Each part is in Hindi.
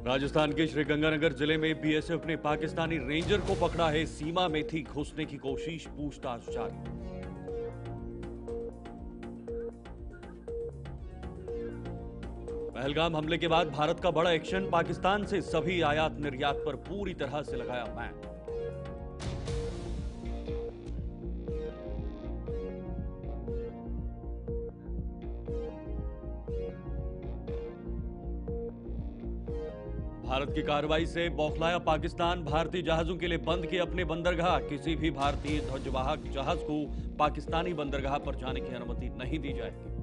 राजस्थान के श्रीगंगानगर जिले में बीएसएफ ने पाकिस्तानी रेंजर को पकड़ा है। सीमा में थी घुसने की कोशिश, पूछताछ जारी। पहलगाम हमले के बाद भारत का बड़ा एक्शन, पाकिस्तान से सभी आयात निर्यात पर पूरी तरह से लगाया बैन। भारत की कार्रवाई से बौखलाया पाकिस्तान, भारतीय जहाजों के लिए बंद किए अपने बंदरगाह। किसी भी भारतीय ध्वजवाहक जहाज को पाकिस्तानी बंदरगाह पर जाने की अनुमति नहीं दी जाएगी।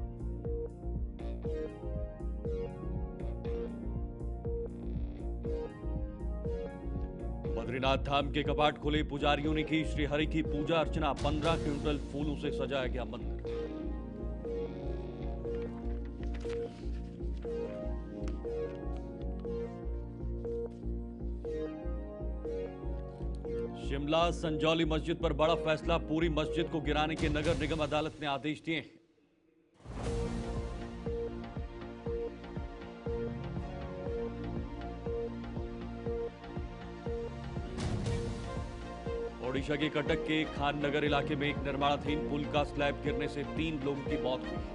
बद्रीनाथ धाम के कपाट खुले, पुजारियों ने की श्रीहरि की पूजा अर्चना। 15 क्विंटल फूलों से सजाया गया मंदिर। शिमला संजौली मस्जिद पर बड़ा फैसला, पूरी मस्जिद को गिराने के नगर निगम अदालत ने आदेश दिए हैं। ओडिशा के कटक के खान नगर इलाके में एक निर्माणाधीन पुल का स्लैब गिरने से 3 लोगों की मौत हुई।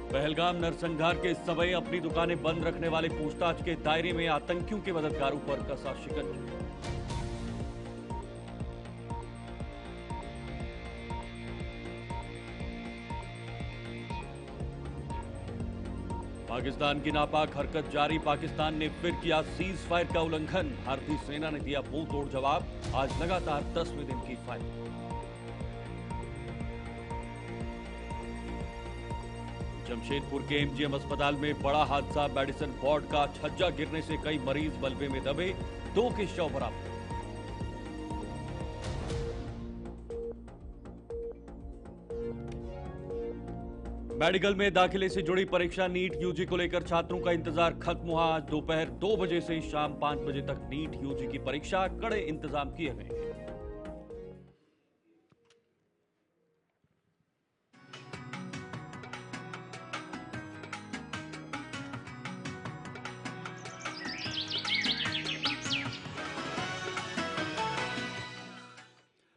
पहलगाम नरसंहार के समय अपनी दुकानें बंद रखने वाले पूछताछ के दायरे में, आतंकियों के मददगारों पर कसा शिकंजा। पाकिस्तान की नापाक हरकत जारी, पाकिस्तान ने फिर किया सीज फायर का उल्लंघन। भारतीय सेना ने दिया मुंह तोड़ जवाब। आज लगातार 10वें दिन की फायरिंग। जमशेदपुर के एमजीएम अस्पताल में बड़ा हादसा, मेडिसिन वार्ड का छज्जा गिरने से कई मरीज मलबे में दबे, 2 के शव बरामद। मेडिकल में दाखिले से जुड़ी परीक्षा नीट यूजी को लेकर छात्रों का इंतजार खत्म हुआ। आज दोपहर 2 बजे से शाम 5 बजे तक नीट यूजी की परीक्षा, कड़े इंतजाम किए गए।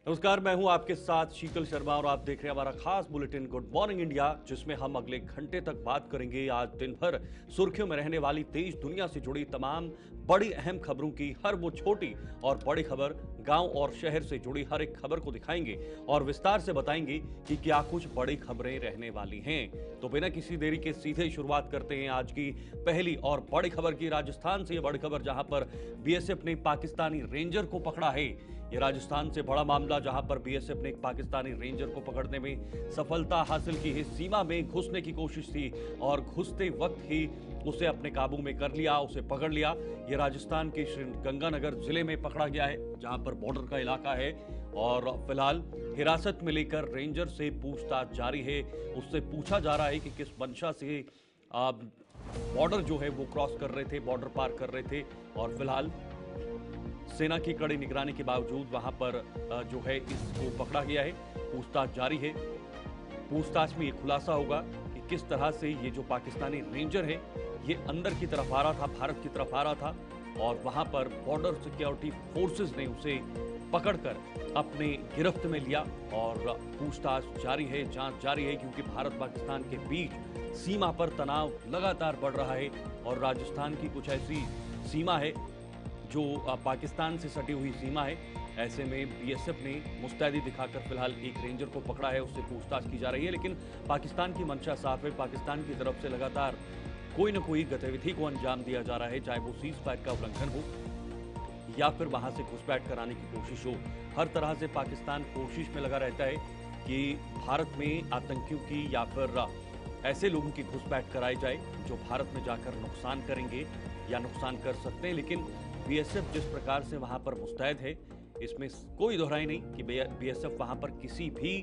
नमस्कार, मैं हूं आपके साथ शीतल शर्मा और आप देख रहे हैं हमारा खास बुलेटिन गुड मॉर्निंग इंडिया, जिसमें हम अगले घंटे तक बात करेंगे आज दिन भर सुर्खियों में रहने वाली देश दुनिया से जुड़ी तमाम बड़ी अहम खबरों की। हर वो छोटी और बड़ी खबर, गांव और शहर से जुड़ी हर एक खबर को दिखाएंगे और विस्तार से बताएंगे कि क्या कुछ बड़ी खबरें रहने वाली हैं। तो बिना किसी देरी के सीधे शुरुआत करते हैं आज की पहली और बड़ी खबर की। राजस्थान से यह बड़ी खबर, जहां पर बीएसएफ ने पाकिस्तानी रेंजर को पकड़ा है। यह राजस्थान से बड़ा मामला, जहां पर बीएसएफ ने एक पाकिस्तानी रेंजर को पकड़ने में सफलता हासिल की है। सीमा में घुसने की कोशिश थी और घुसते वक्त ही उसे अपने काबू में कर लिया, उसे पकड़ लिया। यह राजस्थान के श्रीगंगानगर जिले में पकड़ा गया है, जहां पर बॉर्डर का इलाका है और फिलहाल हिरासत में लेकर रेंजर से पूछताछ जारी है। उससे पूछा जा रहा है कि किस मंशा से बॉर्डर जो है वो क्रॉस कर रहे थे, बॉर्डर पार कर रहे थे। और फिलहाल सेना की कड़ी निगरानी के बावजूद वहां पर जो है इसको पकड़ा गया है। पूछताछ जारी है। पूछताछ में ये खुलासा होगा कि किस तरह से ये जो पाकिस्तानी रेंजर है ये अंदर की तरफ आ रहा था, भारत की तरफ आ रहा था और वहां पर बॉर्डर सिक्योरिटी फोर्सेस ने उसे पकड़कर अपने गिरफ्त में लिया और पूछताछ जारी है, जांच जारी है, क्योंकि भारत पाकिस्तान के बीच सीमा पर तनाव लगातार बढ़ रहा है और राजस्थान की कुछ ऐसी सीमा है जो पाकिस्तान से सटी हुई सीमा है। ऐसे में बीएसएफ ने मुस्तैदी दिखाकर फिलहाल एक रेंजर को पकड़ा है, उससे पूछताछ की जा रही है। लेकिन पाकिस्तान की मंशा साफ है, पाकिस्तान की तरफ से लगातार कोई न कोई गतिविधि को अंजाम दिया जा रहा है, चाहे वो सीज फायर का उल्लंघन हो या फिर वहां से घुसपैठ कराने की कोशिश हो। हर तरह से पाकिस्तान कोशिश में लगा रहता है कि भारत में आतंकियों की या फिर ऐसे लोगों की घुसपैठ कराई जाए जो भारत में जाकर नुकसान करेंगे या नुकसान कर सकते हैं। लेकिन बीएसएफ जिस प्रकार से वहां पर मुस्तैद है, इसमें कोई दोहराई नहीं कि बीएसएफ वहां पर किसी भी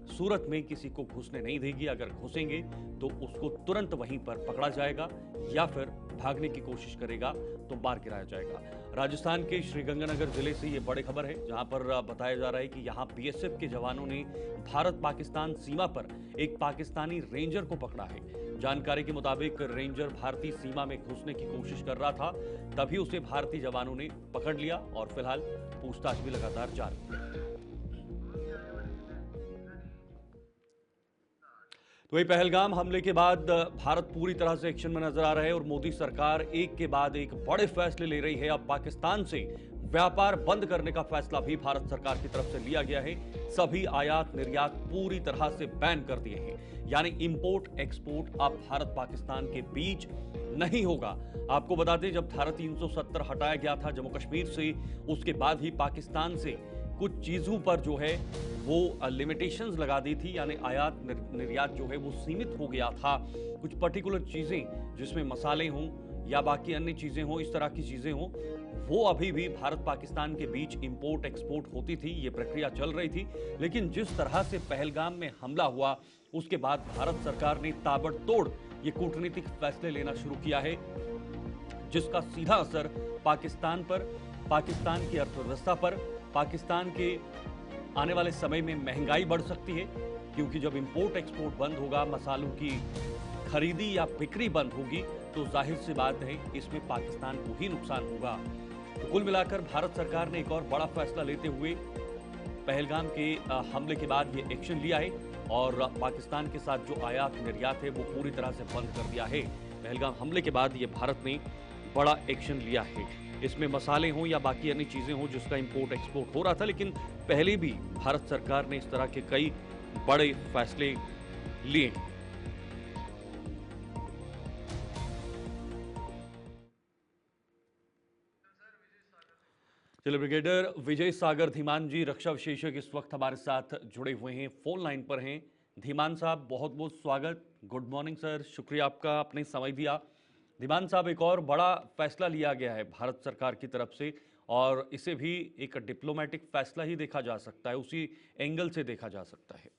सूरत में किसी को घुसने नहीं देगी। अगर घुसेंगे तो उसको तुरंत वहीं पर पकड़ा जाएगा या फिर भागने की कोशिश करेगा तो मार गिराया जाएगा। राजस्थान के श्रीगंगानगर जिले से ये बड़ी खबर है, जहां पर बताया जा रहा है कि यहां बीएसएफ के जवानों ने भारत पाकिस्तान सीमा पर एक पाकिस्तानी रेंजर को पकड़ा है। जानकारी के मुताबिक रेंजर भारतीय सीमा में घुसने की कोशिश कर रहा था, तभी उसे भारतीय जवानों ने पकड़ लिया और फिलहाल पूछताछ भी लगातार जारी है। तो वही पहलगाम हमले के बाद भारत पूरी तरह से एक्शन में नजर आ रहा है और मोदी सरकार एक के बाद एक बड़े फैसले ले रही है। अब पाकिस्तान से व्यापार बंद करने का फैसला भी भारत सरकार की तरफ से लिया गया है। सभी आयात निर्यात पूरी तरह से बैन कर दिए हैं, यानी इंपोर्ट एक्सपोर्ट अब भारत पाकिस्तान के बीच नहीं होगा। आपको बता दें, जब धारा 370 हटाया गया था जम्मू कश्मीर से, उसके बाद ही पाकिस्तान से कुछ चीजों पर जो है वो लिमिटेशंस लगा दी थी, यानी आयात निर्यात जो है वो सीमित हो गया था। कुछ पर्टिकुलर चीजें जिसमें मसाले हों या बाकी अन्य चीजें हों, इस तरह की चीजें हों, वो अभी भी भारत पाकिस्तान के बीच इंपोर्ट एक्सपोर्ट होती थी, ये प्रक्रिया चल रही थी। लेकिन जिस तरह से पहलगाम में हमला हुआ, उसके बाद भारत सरकार ने ताबड़तोड़ ये कूटनीतिक फैसले लेना शुरू किया है, जिसका सीधा असर पाकिस्तान पर, पाकिस्तान की अर्थव्यवस्था पर, पाकिस्तान के आने वाले समय में महंगाई बढ़ सकती है, क्योंकि जब इंपोर्ट एक्सपोर्ट बंद होगा, मसालों की खरीदी या बिक्री बंद होगी, तो जाहिर सी बात है इसमें पाकिस्तान को ही नुकसान होगा। तो कुल मिलाकर भारत सरकार ने एक और बड़ा फैसला लेते हुए पहलगाम के हमले के बाद ये एक्शन लिया है और पाकिस्तान के साथ जो आयात निर्यात है वो पूरी तरह से बंद कर दिया है। पहलगाम हमले के बाद ये भारत ने बड़ा एक्शन लिया है। इसमें मसाले हों या बाकी अन्य चीजें हों जिसका इंपोर्ट एक्सपोर्ट हो रहा था, लेकिन पहले भी भारत सरकार ने इस तरह के कई बड़े फैसले लिए। चलिए, ब्रिगेडियर विजय सागर धीमान जी, रक्षा विशेषज्ञ, इस वक्त हमारे साथ जुड़े हुए हैं, फोन लाइन पर हैं। धीमान साहब, बहुत बहुत स्वागत। गुड मॉर्निंग सर, शुक्रिया आपका, आपने समय दिया। धीमान साहब, एक और बड़ा फैसला लिया गया है भारत सरकार की तरफ से और इसे भी एक डिप्लोमेटिक फैसला ही देखा जा सकता है, उसी एंगल से देखा जा सकता है।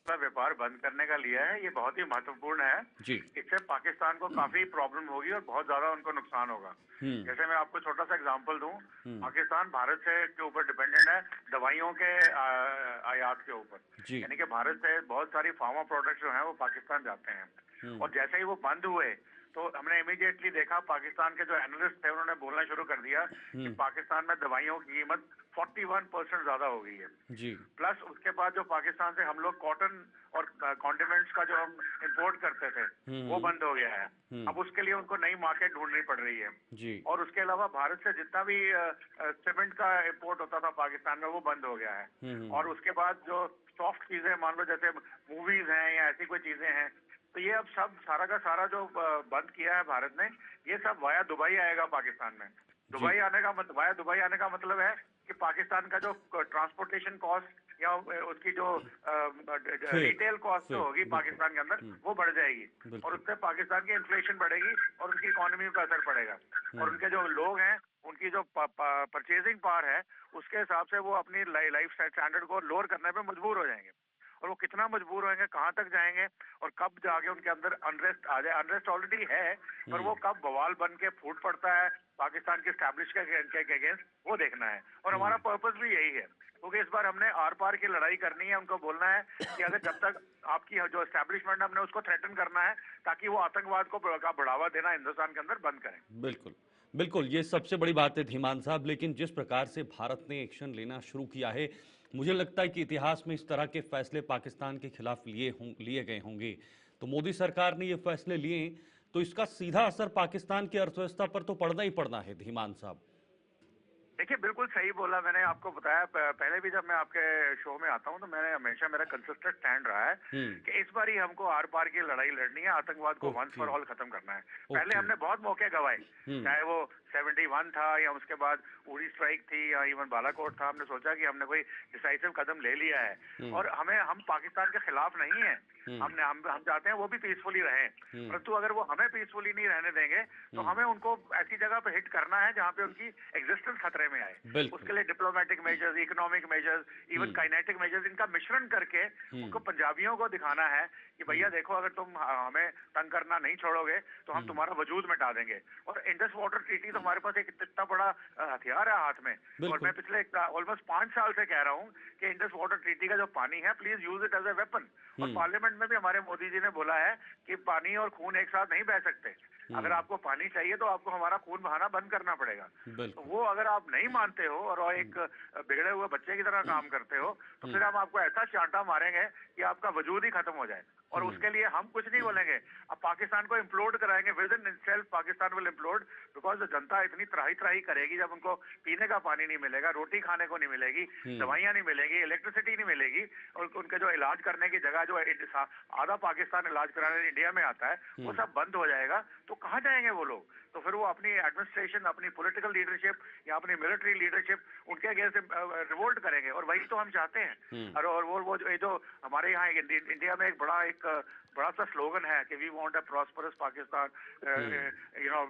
व्यापार बंद करने का लिया है, ये बहुत ही महत्वपूर्ण है जी। इससे पाकिस्तान को काफी प्रॉब्लम होगी और बहुत ज्यादा उनको नुकसान होगा। जैसे मैं आपको छोटा सा एग्जांपल दूं, पाकिस्तान भारत से के ऊपर डिपेंडेंट है दवाइयों के आयात के ऊपर, यानी कि भारत से बहुत सारी फार्मा प्रोडक्ट्स जो हैं वो पाकिस्तान जाते हैं और जैसे ही वो बंद हुए तो हमने इमीडिएटली देखा पाकिस्तान के जो एनालिस्ट थे उन्होंने बोलना शुरू कर दिया कि पाकिस्तान में दवाइयों की कीमत 41% ज्यादा हो गई है जी। प्लस उसके बाद जो पाकिस्तान से हम लोग कॉटन और कॉन्डिमेंट्स का जो हम इंपोर्ट करते थे वो बंद हो गया है। अब उसके लिए उनको नई मार्केट ढूंढनी पड़ रही है जी। और उसके अलावा भारत से जितना भी सीमेंट का इंपोर्ट होता था पाकिस्तान में वो बंद हो गया है। और उसके बाद जो सॉफ्ट चीजें मान लो जैसे मूवीज हैं या ऐसी कोई चीजें हैं, तो ये अब सब सारा का सारा जो बंद किया है भारत ने, ये सब वाया दुबई आएगा पाकिस्तान में। दुबई आने का वाया दुबई आने का मतलब है कि पाकिस्तान का जो ट्रांसपोर्टेशन कॉस्ट या उसकी जो रिटेल कॉस्ट जो होगी पाकिस्तान के अंदर वो बढ़ जाएगी और उससे पाकिस्तान की इन्फ्लेशन बढ़ेगी और उनकी इकोनॉमी पर असर पड़ेगा और उनके जो लोग हैं उनकी जो परचेजिंग पावर है उसके हिसाब से वो अपनी लाइफ स्टैंडर्ड को लोअर करने पे मजबूर हो जाएंगे। और वो कितना मजबूर होंगे, कहां तक जाएंगे और कब जाके उनके अंदर अनरेस्ट आ जाए। अनरेस्ट ऑलरेडी है पर वो कब बवाल बन के फूट पड़ता है पाकिस्तान के स्टैब्लिश के अगेंस्ट, वो देखना है। और हमारा पर्पस भी यही है क्योंकि इस बार हमने आर पार की लड़ाई करनी है। उनको बोलना है कि अगर जब तक आपकी जो एस्टैब्लिशमेंट हमने उसको थ्रेटन करना है ताकि वो आतंकवाद को बढ़ावा देना हिंदुस्तान के अंदर बंद करें। बिल्कुल बिल्कुल, ये सबसे बड़ी बात है धीमान साहब। लेकिन जिस प्रकार से भारत ने एक्शन लेना शुरू किया है, मुझे लगता है कि इतिहास में इस तरह के फैसले पाकिस्तान के खिलाफ लिए गए होंगे। तो मोदी सरकार ने ये फैसले लिए तो इसका सीधा असर पाकिस्तान की अर्थव्यवस्था पर तो पड़ना ही पड़ना है धीमान साहब। देखिए, बिल्कुल सही बोला। मैंने आपको बताया पहले भी जब मैं आपके शो में आता हूं तो मैंने हमेशा मेरा कंसिस्टेंट स्टैंड रहा है कि इस बार ही हमको आर पार की लड़ाई लड़नी है, आतंकवाद को वंस फॉर ऑल खत्म करना है। पहले हमने बहुत मौके गवाए, चाहे वो 71 था या उसके बाद उड़ी स्ट्राइक थी या इवन बालाकोट था, हमने सोचा कि हमने कोई डिसाइसिव कदम ले लिया है और हम पाकिस्तान के खिलाफ नहीं है, हम चाहते हैं वो भी पीसफुली रहें, परंतु अगर वो हमें पीसफुली नहीं रहने देंगे तो हमें उनको ऐसी जगह पे हिट करना है जहाँ पे उनकी एग्जिस्टेंस खतरे में आए। उसके लिए diplomatic measures, economic measures, even kinetic measures, इनका मिश्रण करके उनको पंजाबियों को दिखाना है कि भैया देखो, अगर तुम हमें तंग करना नहीं छोड़ोगे तो हम तुम्हारा वजूद मिटा देंगे। और इंडस वाटर ट्रीटी तो हमारे पास एक इतना बड़ा हथियार है हाथ में, और मैं पिछले ऑलमोस्ट 5 साल से कह रहा हूँ कि इंडस वाटर ट्रीटी का जो पानी है, please use it as a weapon. और पार्लियामेंट में भी हमारे मोदी जी ने बोला है कि पानी और खून एक साथ नहीं बह सकते, अगर आपको पानी चाहिए तो आपको हमारा खून बहाना बंद करना पड़ेगा। तो वो अगर आप नहीं मानते हो और एक बिगड़े हुए बच्चे की तरह काम करते हो तो फिर हम आपको ऐसा चांटा मारेंगे कि आपका वजूद ही खत्म हो जाए। और उसके लिए हम कुछ नहीं बोलेंगे, अब पाकिस्तान को इम्प्लोड कराएंगे, with in itself Pakistan will implode, because जनता इतनी त्राही त्राही करेगी जब उनको पीने का पानी नहीं मिलेगा, रोटी खाने को नहीं मिलेगी, दवाइयाँ नहीं मिलेगी, इलेक्ट्रिसिटी नहीं मिलेगी, और उनके जो इलाज करने की जगह जो आधा पाकिस्तान इलाज कराने इंडिया में आता है वो सब बंद हो जाएगा। तो कहाँ जाएंगे वो लोग? तो फिर वो अपनी एडमिनिस्ट्रेशन, अपनी पॉलिटिकल लीडरशिप या अपनी मिलिट्री लीडरशिप उनके अगेंस्ट रिवोल्ट करेंगे, और वही तो हम चाहते हैं। और वो जो हमारे यहाँ इंडिया में एक बड़ा सा स्लोगन है कि we want a prosperous Pakistan, you know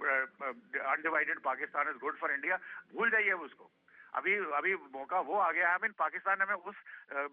undivided Pakistan is good for India. भूल जाइए उसको, अभी मौका वो आ गया है। पाकिस्तान ने हमें उस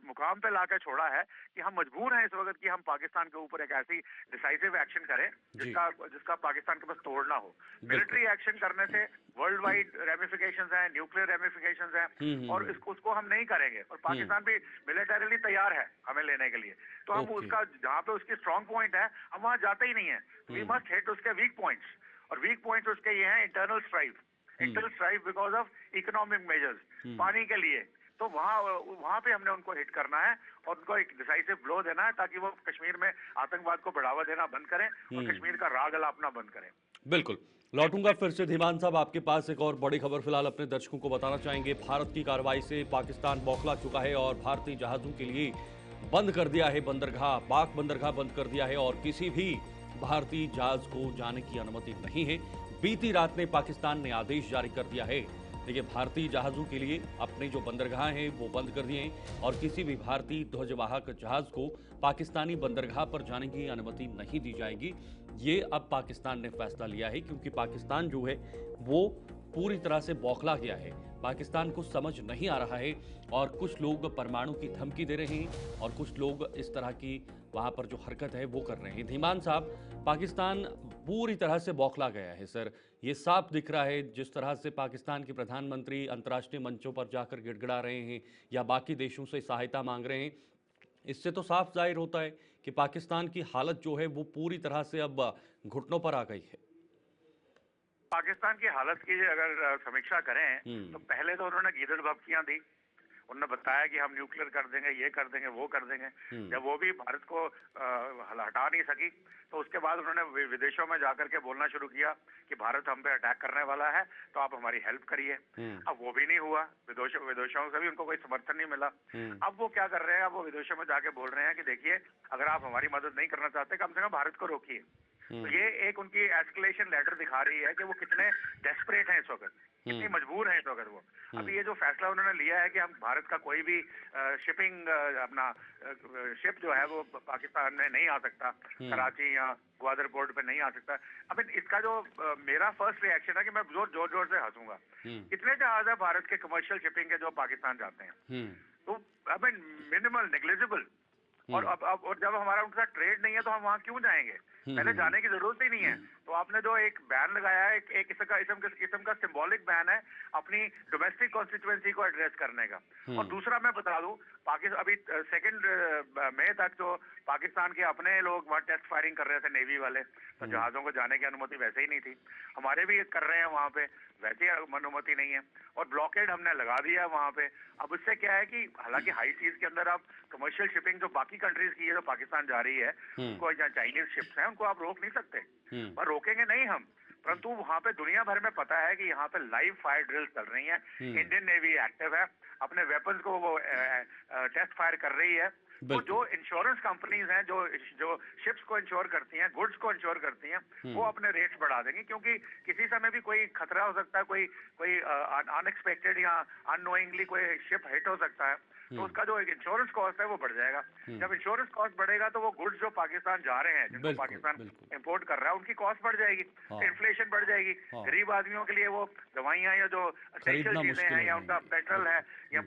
मुकाम पे लाकर छोड़ा है कि हम मजबूर हैं इस वक्त कि हम पाकिस्तान के ऊपर एक ऐसी डिसाइसिव एक्शन करें जिसका पाकिस्तान के पास तोड़ ना हो। मिलिट्री एक्शन करने से वर्ल्ड वाइड रेमिफिकेशंस हैं, न्यूक्लियर रेमिफिकेशंस हैं, और उसको हम नहीं करेंगे। और पाकिस्तान भी मिलिटरीली तैयार है हमें लेने के लिए, तो हम उसका जहाँ पे उसकी स्ट्रॉन्ग पॉइंट है हम वहाँ जाते ही नहीं है। वी मस्ट हिट उसके वीक पॉइंट्स, और वीक पॉइंट्स उसके ये हैं internal strife because of economic measures, पानी के लिए। तो वहाँ पे हमने उनको हिट करना है और उनको एक डिसाइसिव ब्लो देना है ताकि वो कश्मीर में आतंकवाद को बढ़ावा देना बंद करें और कश्मीर का राग अलापना बंद करें। बिल्कुल, लौटूंगा फिर से धीमान साहब आपके पास। एक और बड़ी खबर फिलहाल अपने दर्शकों को बताना चाहेंगे। भारत की कार्रवाई से पाकिस्तान बौखला चुका है और भारतीय जहाजों के लिए बंद कर दिया है बंदरगाह, पाक बंदरगाह बंद कर दिया है और किसी भी भारतीय जहाज को जाने की अनुमति नहीं है। बीती रात में पाकिस्तान ने आदेश जारी कर दिया है, देखिए भारतीय जहाजों के लिए अपने जो बंदरगाह हैं वो बंद कर दिए हैं और किसी भी भारतीय ध्वजवाहक जहाज को पाकिस्तानी बंदरगाह पर जाने की अनुमति नहीं दी जाएगी। ये अब पाकिस्तान ने फैसला लिया है क्योंकि पाकिस्तान जो है वो पूरी तरह से बौखला गया है। पाकिस्तान को समझ नहीं आ रहा है और कुछ लोग परमाणु की धमकी दे रहे हैं और कुछ लोग इस तरह की वहां पर जो हरकत है वो कर रहे हैं। धीमान साहब, पाकिस्तान पूरी तरह से बौखला गया है सर, ये साफ दिख रहा है। जिस तरह से पाकिस्तान के प्रधानमंत्री अंतर्राष्ट्रीय मंचों पर जाकर गिड़गिड़ा रहे हैं या बाकी देशों से सहायता मांग रहे हैं, इससे तो साफ जाहिर होता है कि पाकिस्तान की हालत जो है वो पूरी तरह से अब घुटनों पर आ गई है। पाकिस्तान की हालत की अगर समीक्षा करें तो पहले तो उन्होंने गीदड़ भभकियां दी, उन्होंने बताया कि हम न्यूक्लियर कर देंगे, ये कर देंगे, वो कर देंगे। जब वो भी भारत को हटा नहीं सकी तो उसके बाद उन्होंने विदेशों में जाकर के बोलना शुरू किया कि भारत हम पे अटैक करने वाला है तो आप हमारी हेल्प करिए। अब वो भी नहीं हुआ, विदेशों से भी उनको कोई समर्थन नहीं मिला। अब वो क्या कर रहे हैं, अब वो विदेशों में जाके बोल रहे हैं कि देखिए अगर आप हमारी मदद नहीं करना चाहते कम से कम भारत को रोकिए। तो ये एक उनकी एस्केलेशन लेटर दिखा रही है कि वो कितने डेस्परेट हैं इस वक्त, कितनी मजबूर हैं इस वक्त वो। अभी ये जो फैसला उन्होंने लिया है कि हम भारत का कोई भी शिपिंग अपना शिप जो है वो पाकिस्तान में नहीं आ सकता, कराची या ग्वादर पोर्ट पे नहीं आ सकता। अब इसका जो मेरा फर्स्ट रिएक्शन है कि मैं जोर से हंसूंगा। कितने जहाज है भारत के कमर्शियल शिपिंग के जो पाकिस्तान जाते हैं? तो आई मीन मिनिमल, नेग्लिजिबल। और अब और जब हमारा उनका ट्रेड नहीं है तो हम वहाँ क्यों जाएंगे? पहले जाने की जरूरत ही नहीं है। तो आपने जो एक बैन लगाया है, एक किस्म का सिंबॉलिक बैन है अपनी डोमेस्टिक कॉन्स्टिट्यूएंसी को एड्रेस करने का। और दूसरा मैं बता दूं, पाकिस्तान अभी 2 मई तक जो पाकिस्तान के अपने लोग वहाँ टेस्ट फायरिंग कर रहे थे नेवी वाले, तो जहाजों को जाने की अनुमति वैसे ही नहीं थी। हमारे भी कर रहे हैं वहाँ पे, वैसे अनुमति नहीं है और ब्लॉकेड हमने लगा दिया वहाँ पे। अब इससे क्या है कि हालांकि हाई सीज के अंदर आप कमर्शियल शिपिंग जो बाकी कंट्रीज की है जो पाकिस्तान जा रही है, उनको चाइनीज शिप्स हैं उनको आप रोक नहीं सकते, और रोकेंगे नहीं हम। परंतु वहाँ पे दुनिया भर में पता है कि यहाँ पे लाइव फायर ड्रिल्स चल रही हैं, इंडियन नेवी एक्टिव है, अपने वेपन्स को वो टेस्ट फायर कर रही है। वो जो इंश्योरेंस कंपनीज हैं जो जो शिप्स को इंश्योर करती हैं, गुड्स को इंश्योर करती हैं, वो अपने रेट्स बढ़ा देंगी, क्योंकि किसी समय भी कोई खतरा हो सकता है, कोई अनएक्सपेक्टेड या अननोइंगली कोई शिप हिट हो सकता है, तो उसका जो इंश्योरेंस कॉस्ट है वो बढ़ जाएगा। जब इंश्योरेंस कॉस्ट बढ़ेगा तो वो गुड्स जो पाकिस्तान जा रहे हैं, जिनको पाकिस्तान इंपोर्ट कर रहा है, उनकी कॉस्ट बढ़ जाएगी, इन्फ्लेशन बढ़ जाएगी। गरीब आदमियों के लिए वो दवाइयाँ या जो एसेंशियल चीजें हैं या उनका पेट्रोल है या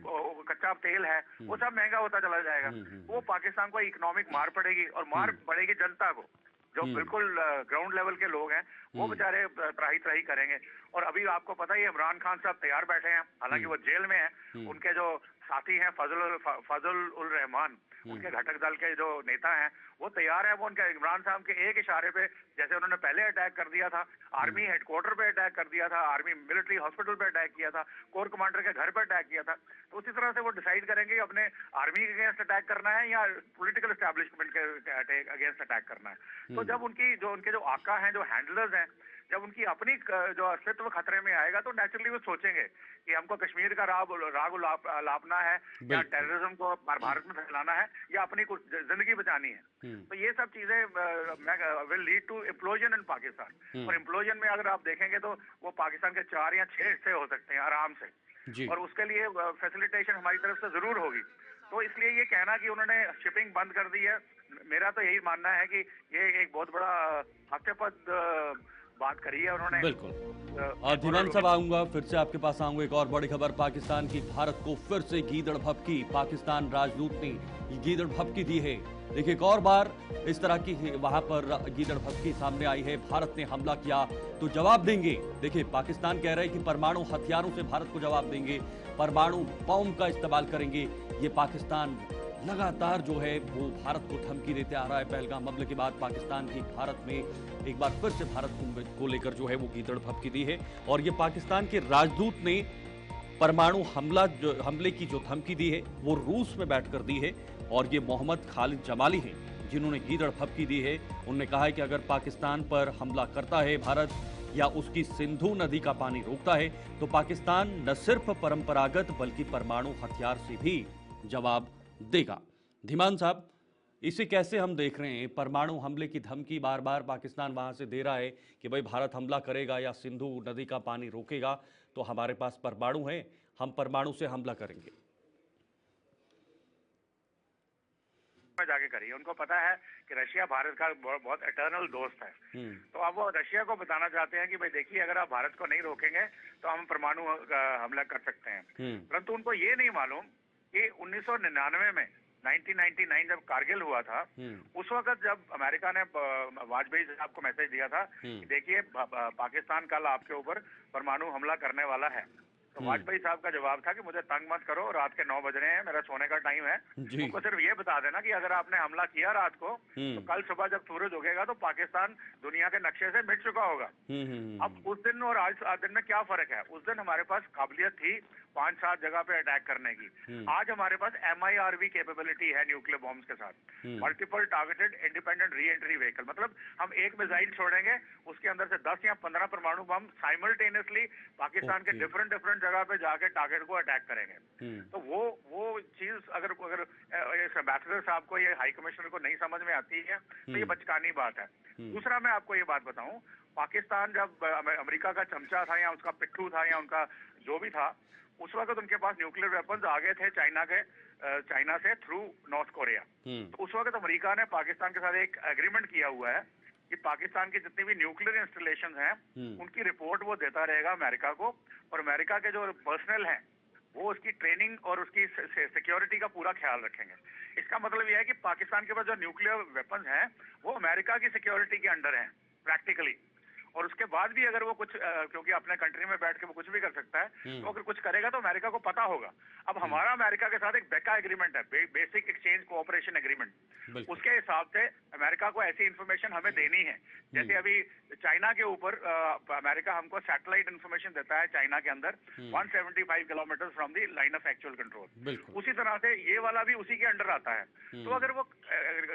कच्चा तेल है, वो सब महंगा होता चला जाएगा। वो पाकिस्तान को इकोनॉमिक मार पड़ेगी, और मार पड़ेगी जनता को, जो बिल्कुल ग्राउंड लेवल के लोग हैं, वो बेचारे त्राही त्राही करेंगे। और अभी आपको पता ही इमरान खान साहब तैयार बैठे हैं, हालांकि वो जेल में हैं, उनके जो साथी हैं फजल उल रहमान, उनके घटक दल के जो नेता हैं, वो तैयार है, वो उनके इमरान साहब के एक इशारे पे, जैसे उन्होंने पहले अटैक कर दिया था, आर्मी हेडक्वार्टर पे अटैक कर दिया था, आर्मी मिलिट्री हॉस्पिटल पे अटैक किया था, कोर कमांडर के घर पे अटैक किया था, तो उसी तरह से वो डिसाइड करेंगे अपने आर्मी के अगेंस्ट अटैक करना है या पॉलिटिकल एस्टेब्लिशमेंट के अगेंस्ट अटैक करना है। तो जब उनके जो आका हैं, जो हैंडलर्स हैं, जब उनकी अपनी जो अस्तित्व खतरे में आएगा, तो नेचुरली वो सोचेंगे कि हमको कश्मीर का राग लापना है, या टेररिज्म को भारत में फैलाना है, या अपनी कुछ जिंदगी बचानी है। तो ये सब चीजें विल लीड टू इम्प्लोजन इन पाकिस्तान। और इम्प्लोजन में अगर आप देखेंगे तो वो पाकिस्तान के 4 या 6 हिस्से हो सकते हैं आराम से, और उसके लिए फैसिलिटेशन हमारी तरफ से जरूर होगी। तो इसलिए ये कहना कि उन्होंने शिपिंग बंद कर दी है, मेरा तो यही मानना है कि ये एक बहुत बड़ा हास्यास्पद बात करी है उन्होंने। बिल्कुल। धीमान साहब, आऊंगा फिर से आपके पास आऊंगा। एक और बड़ी खबर पाकिस्तान की, भारत को फिर से गीदड़ भभकी, पाकिस्तान राजदूत ने गीदड़ भभकी दी है। देखिए, एक और बार इस तरह की वहां पर गीदड़ भभकी सामने आई है। भारत ने हमला किया तो जवाब देंगे। देखिए, पाकिस्तान कह रहे हैं कि परमाणु हथियारों से भारत को जवाब देंगे, परमाणु बॉम्ब का इस्तेमाल करेंगे। ये पाकिस्तान लगातार जो है वो भारत को धमकी देते आ रहा है। पहलगाम हमले के बाद पाकिस्तान की भारत में एक बार फिर से भारत को लेकर जो है वो गीदड़ भभकी दी है। और ये पाकिस्तान के राजदूत ने परमाणु हमले की जो धमकी दी है वो रूस में बैठकर दी है। और ये मोहम्मद खालिद जमाली हैं जिन्होंने गीदड़ भभकी दी है। उन्होंने कहा है कि अगर पाकिस्तान पर हमला करता है भारत, या उसकी सिंधु नदी का पानी रोकता है, तो पाकिस्तान न सिर्फ परंपरागत बल्कि परमाणु हथियार से भी जवाब देगा। धीमान साहब, इसे कैसे हम देख रहे हैं? परमाणु हमले की धमकी बार बार पाकिस्तान वहां से दे रहा है कि भाई भारत हमला करेगा या सिंधु नदी का पानी रोकेगा तो हमारे पास परमाणु है, हम परमाणु से हमला करेंगे। में जाके करी, उनको पता है कि रशिया भारत का बहुत एटर्नल दोस्त है। तो अब वो रशिया को बताना चाहते हैं कि भाई देखिए, अगर आप भारत को नहीं रोकेंगे तो हम परमाणु हमला कर सकते हैं। परंतु उनको ये नहीं मालूम कि 1999 में 1999 जब कारगिल हुआ था, उस वक्त जब अमेरिका ने वाजपेयी साहब को मैसेज दिया था कि देखिए पाकिस्तान कल आपके ऊपर परमाणु हमला करने वाला है, तो वाजपेयी साहब का जवाब था कि मुझे तंग मत करो, रात के 9 बज रहे हैं, मेरा सोने का टाइम है। उनको सिर्फ ये बता देना कि अगर आपने हमला किया रात को, तो कल सुबह जब सूरज उगेगा तो पाकिस्तान दुनिया के नक्शे से मिट चुका होगा। अब उस दिन और आज दिन में क्या फर्क है? उस दिन हमारे पास काबिलियत थी 5-7 जगह पे अटैक करने की। आज हमारे पास MIRV कैपेबिलिटी है न्यूक्लियर बॉम्ब्स के साथ, multiple targeted independent re entry vehicle. मतलब हम एक मिसाइल छोड़ेंगे, उसके अंदर से 10 या 15 परमाणु बम साइमल्टेनियसली पाकिस्तान के डिफरेंट जगह पे जाके टारगेट को अटैक करेंगे। तो वो चीज अगर एम्बेसडर साहब को, ये हाई कमिश्नर को नहीं समझ में आती है तो ये बचकानी बात है। दूसरा, मैं आपको ये बात बताऊं, पाकिस्तान जब अमेरिका का चमचा था या उसका पिट्ठू था या उनका जो भी था, उस वक्त उनके पास न्यूक्लियर वेपन्स आ गए थे चाइना से थ्रू नॉर्थ कोरिया। तो उस वक्त अमेरिका ने पाकिस्तान के साथ एक एग्रीमेंट किया हुआ है कि पाकिस्तान की जितनी भी न्यूक्लियर इंस्टॉलेशन हैं, उनकी रिपोर्ट वो देता रहेगा अमेरिका को, और अमेरिका के जो पर्सनल हैं वो उसकी ट्रेनिंग और उसकी सिक्योरिटी का पूरा ख्याल रखेंगे। इसका मतलब यह है कि पाकिस्तान के पास जो न्यूक्लियर वेपन्स हैं वो अमेरिका की सिक्योरिटी के अंडर हैं प्रैक्टिकली। और उसके बाद भी अगर वो कुछ क्योंकि अपने कंट्री में बैठ के वो कुछ भी कर सकता है, तो अगर कुछ करेगा तो अमेरिका को पता होगा। अब हमारा अमेरिका के साथ एक बेका एग्रीमेंट है, बेसिक एक्सचेंज कोऑपरेशन एग्रीमेंट। उसके हिसाब से अमेरिका को ऐसी इन्फॉर्मेशन हमें देनी है। जैसे अभी चाइना के ऊपर अमेरिका हमको सैटेलाइट इन्फॉर्मेशन देता है चाइना के अंदर 175 kilometre from the line of actual control. उसी तरह से ये वाला भी उसी के अंडर आता है। तो अगर वो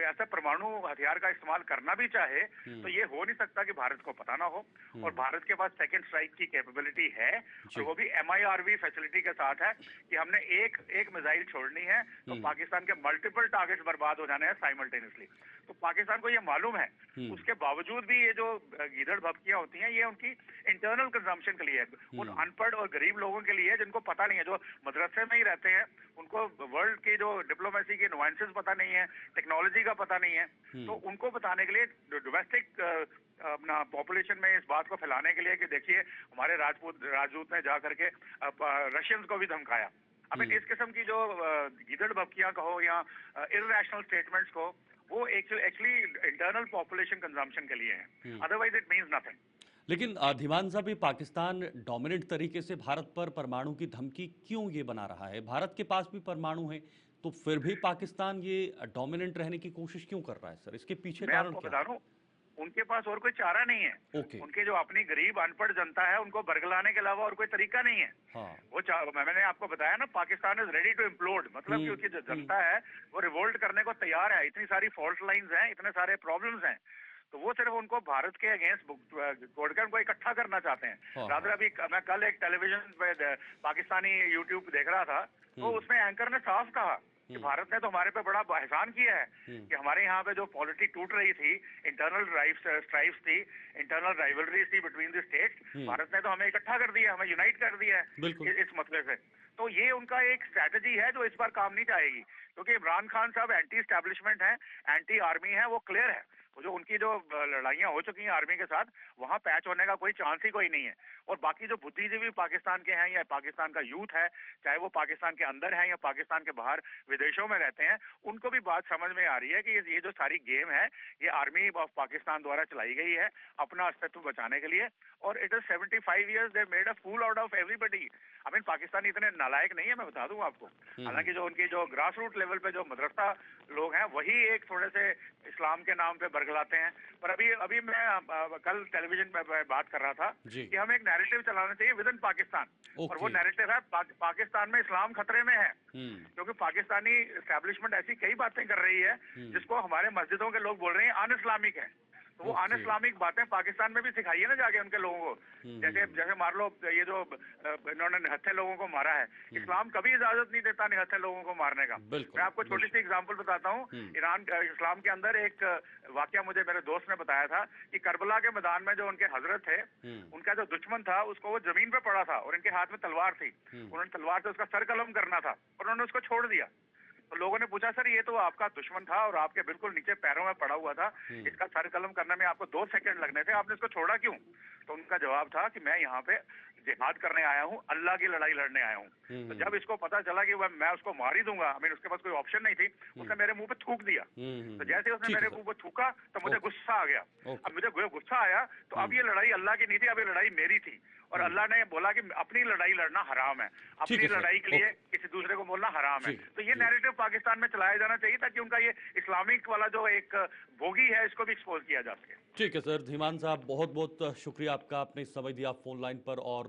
ऐसा परमाणु हथियार का इस्तेमाल करना भी चाहे तो ये हो नहीं सकता कि भारत को पता ना हो और भारत के पास सेकंड स्ट्राइक की कैपेबिलिटी है और वो भी MIRV फैसिलिटी के साथ है कि हमने एक मिसाइल छोड़नी है तो पाकिस्तान के मल्टीपल टारगेट्स बर्बाद हो जाने हैं साइमल्टेनियसली। तो पाकिस्तान को ये मालूम है, उसके बावजूद भी ये जो गीदड़ भपकियां होती हैं ये उनकी इंटरनल कंजम्पशन के लिए है, उन अनपढ़ और गरीब लोगों के लिए जिनको पता नहीं है, जो मदरसे में ही रहते हैं, उनको वर्ल्ड की जो डिप्लोमेसी के नुआंसेस पता नहीं है, टेक्नोलॉजी का पता नहीं है, तो उनको बताने के लिए डोमेस्टिक अपना पॉपुलेशन में इस बात को फैलाने के लिए कि देखिए हमारे राजदूत ने जा करके रशियंस को भी धमकाया। अब इस किस्म की जो गीदड़ भपकियां कहो या इररेशनल स्टेटमेंट्स को, वो एक्चुअली इंटरनल पॉपुलेशन कंजम्पशन के लिए है, अदरवाइज इट मींस नथिंग। लेकिन धीमान साहब, ये पाकिस्तान डोमिनेंट तरीके से भारत पर परमाणु की धमकी क्यों ये बना रहा है? भारत के पास भी परमाणु है, तो फिर भी पाकिस्तान ये डोमिनेंट रहने की कोशिश क्यों कर रहा है सर? इसके पीछे कारण क्या है? उनके पास और कोई चारा नहीं है। उनके जो अपनी गरीब अनपढ़ जनता है उनको बरगलाने के अलावा और कोई तरीका नहीं है। वो मैंने आपको बताया ना, Pakistan is ready to implode, मतलब कि उसकी जो जनता है वो रिवोल्ट करने को तैयार है। इतनी सारी फॉल्ट लाइंस हैं, इतने सारे प्रॉब्लम्स हैं, तो वो सिर्फ उनको भारत के अगेंस्ट तोड़कर उनको इकट्ठा करना चाहते हैं। रादर अभी मैं कल एक टेलीविजन पे पाकिस्तानी यूट्यूब देख रहा था, तो उसमें एंकर ने साफ कहा कि भारत ने तो हमारे पे बड़ा एहसान किया है कि हमारे यहाँ पे जो पॉलिटी टूट रही थी, इंटरनल स्ट्राइव्स थी, इंटरनल राइवलरीज थी बिटवीन द स्टेट्स, भारत ने तो हमें इकट्ठा कर दिया, हमें यूनाइट कर दिया है इस मसले से। तो ये उनका एक स्ट्रैटेजी है जो इस बार काम नहीं आएगी, क्योंकि इमरान खान साहब एंटी एस्टैब्लिशमेंट है, एंटी आर्मी है, वो क्लियर है। जो उनकी जो लड़ाइयां हो चुकी हैं आर्मी के साथ, वहां पैच होने का कोई चांस ही कोई नहीं है। और बाकी जो बुद्धिजीवी पाकिस्तान के हैं या पाकिस्तान का यूथ है, चाहे वो पाकिस्तान के अंदर है या पाकिस्तान के बाहर विदेशों में रहते हैं, उनको भी बात समझ में आ रही है कि ये जो सारी गेम है ये आर्मी ऑफ पाकिस्तान द्वारा चलाई गई है अपना अस्तित्व बचाने के लिए। और it is 75 years they made a fool out of everybody. I mean Pakistani इतने नालायक नहीं है, मैं बता दूं आपको। हालांकि जो उनकी जो ग्रास रूट लेवल पे जो मदरसा लोग हैं वही एक थोड़े से इस्लाम के नाम पे बरगलाते हैं। पर अभी मैं कल टेलीविजन पे बात कर रहा था कि हमें एक नैरेटिव चलाना चाहिए विद इन पाकिस्तान, और वो नैरेटिव है पाकिस्तान में इस्लाम खतरे में है, क्योंकि पाकिस्तानी एस्टैब्लिशमेंट ऐसी कई बातें कर रही है जिसको हमारे मस्जिदों के लोग बोल रहे हैं अन इस्लामिक है। तो वो अन इस्लामिक बातें पाकिस्तान में भी सिखाइए ना जाके उनके लोगों को। जैसे मान लो ये जो इन्होंने निहत्थे लोगों को मारा है, इस्लाम कभी इजाजत नहीं देता निहत्थे लोगों को मारने का। मैं आपको छोटी सी एग्जांपल बताता हूँ। इस्लाम के अंदर एक वाकया मुझे मेरे दोस्त ने बताया था कि करबला के मैदान में जो उनके हजरत थे, उनका जो दुश्मन था उसको वो जमीन पे पड़ा था और इनके हाथ में तलवार थी। उन्होंने तलवार से उसका सर कलम करना था और उन्होंने उसको छोड़ दिया। तो लोगों ने पूछा, सर ये तो आपका दुश्मन था और आपके बिल्कुल नीचे पैरों में पड़ा हुआ था, इसका सर कलम करने में आपको 2 सेकंड लगने थे, आपने इसको छोड़ा क्यों? तो उनका जवाब था कि मैं यहाँ पे जिहाद करने आया हूँ, अल्लाह की लड़ाई लड़ने आया हूँ। तो जब इसको पता चला कि मैं उसको मार ही दूंगा, आई मीन उसके पास कोई ऑप्शन नहीं थी, उसने मेरे मुंह पे थूक दिया। तो जैसे उसने मेरे मुंह पे थूका तो मुझे गुस्सा आ गया। अब मुझे गुस्सा आया तो अब ये लड़ाई अल्लाह की नहीं थी, अब ये लड़ाई मेरी थी। और अल्लाह ने बोला कि अपनी लड़ाई लड़ना हराम है, अपनी लड़ाई के लिए किसी दूसरे को बोलना हराम है। तो ये नैरेटिव पाकिस्तान में चलाया जाना चाहिए ताकि उनका ये इस्लामिक वाला जो एक बोगी है इसको भी एक्सपोज किया जा सके। ठीक है सर, धीमान साहब बहुत बहुत शुक्रिया आपका, आपने समय दिया फोन लाइन पर और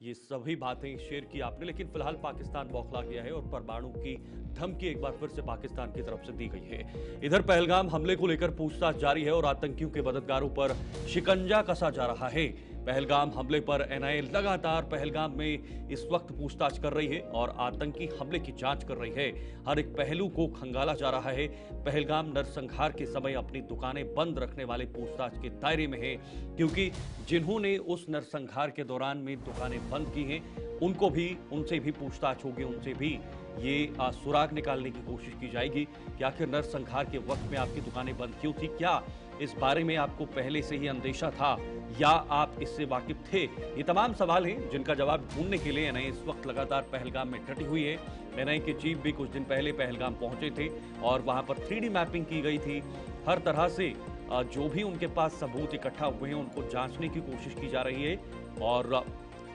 ये सभी बातें शेयर की आपने। लेकिन फिलहाल पाकिस्तान बौखला गया है और परमाणु की धमकी एक बार फिर से पाकिस्तान की तरफ से दी गई है। इधर पहलगाम हमले को लेकर पूछताछ जारी है और आतंकियों के मददगारों पर शिकंजा कसा जा रहा है। पहलगाम हमले पर एनआईए लगातार पहलगाम में इस वक्त पूछताछ कर रही है और आतंकी हमले की जांच कर रही है। हर एक पहलू को खंगाला जा रहा है। पहलगाम नरसंहार के समय अपनी दुकानें बंद रखने वाले पूछताछ के दायरे में है, क्योंकि जिन्होंने उस नरसंहार के दौरान में दुकानें बंद की हैं उनसे भी पूछताछ होगी, उनसे भी ये सुराग निकालने की कोशिश की जाएगी कि आखिर नरसंहार के वक्त में आपकी दुकानें बंद क्यों थी, क्या इस बारे में आपको पहले से ही अंदेशा था या आप इससे वाकिफ थे। ये तमाम सवाल हैं जिनका जवाब ढूंढने के लिए एनआईए इस वक्त लगातार पहलगाम में डटी हुई है। एनआईए के चीफ भी कुछ दिन पहले पहलगाम पहुंचे थे और वहां पर 3D मैपिंग की गई थी। हर तरह से जो भी उनके पास सबूत इकट्ठा हुए हैं उनको जांचने की कोशिश की जा रही है और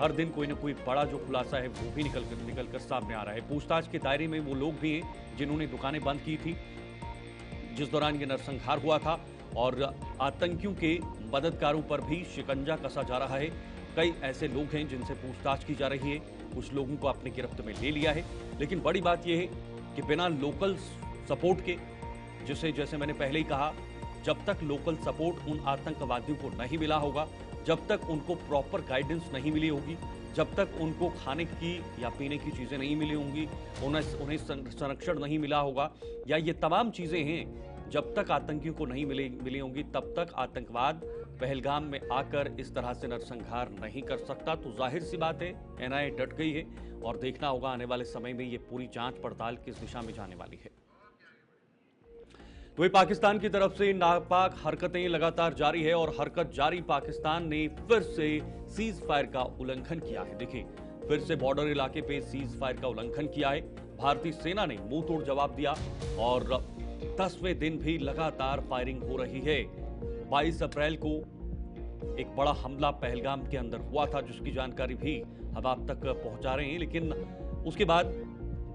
हर दिन कोई ना कोई बड़ा जो खुलासा है वो भी निकल कर सामने आ रहा है। पूछताछ के दायरे में वो लोग भी हैं जिन्होंने दुकानें बंद की थी जिस दौरान ये नरसंहार हुआ था, और आतंकियों के मददगारों पर भी शिकंजा कसा जा रहा है। कई ऐसे लोग हैं जिनसे पूछताछ की जा रही है, कुछ लोगों को अपनी गिरफ्त में ले लिया है। लेकिन बड़ी बात यह है कि बिना लोकल सपोर्ट के, जैसे मैंने पहले ही कहा, जब तक लोकल सपोर्ट उन आतंकवादियों को नहीं मिला होगा जब तक उनको प्रॉपर गाइडेंस नहीं मिली होगी, जब तक उनको खाने की या पीने की चीज़ें नहीं मिली होंगी, उन्हें संरक्षण नहीं मिला होगा, या ये तमाम चीज़ें हैं, जब तक आतंकियों को नहीं मिली होंगी, तब तक आतंकवाद पहलगाम में आकर इस तरह से नरसंहार नहीं कर सकता। तो जाहिर सी बात है, एनआईए डट गई है और देखना होगा आने वाले समय में ये पूरी जांच पड़ताल किस दिशा में जाने वाली है। तो पाकिस्तान की तरफ से नापाक हरकतें लगातार जारी है और हरकत जारी पाकिस्तान ने फिर से सीज फायर का उल्लंघन किया है। देखिए, फिर से बॉर्डर इलाके पे सीज फायर का उल्लंघन किया है। भारतीय सेना ने मुंह तोड़ जवाब दिया और 10वें दिन भी लगातार फायरिंग हो रही है। 22 अप्रैल को एक बड़ा हमला पहलगाम के अंदर हुआ था, जिसकी जानकारी भी हम आप तक पहुंचा रहे हैं, लेकिन उसके बाद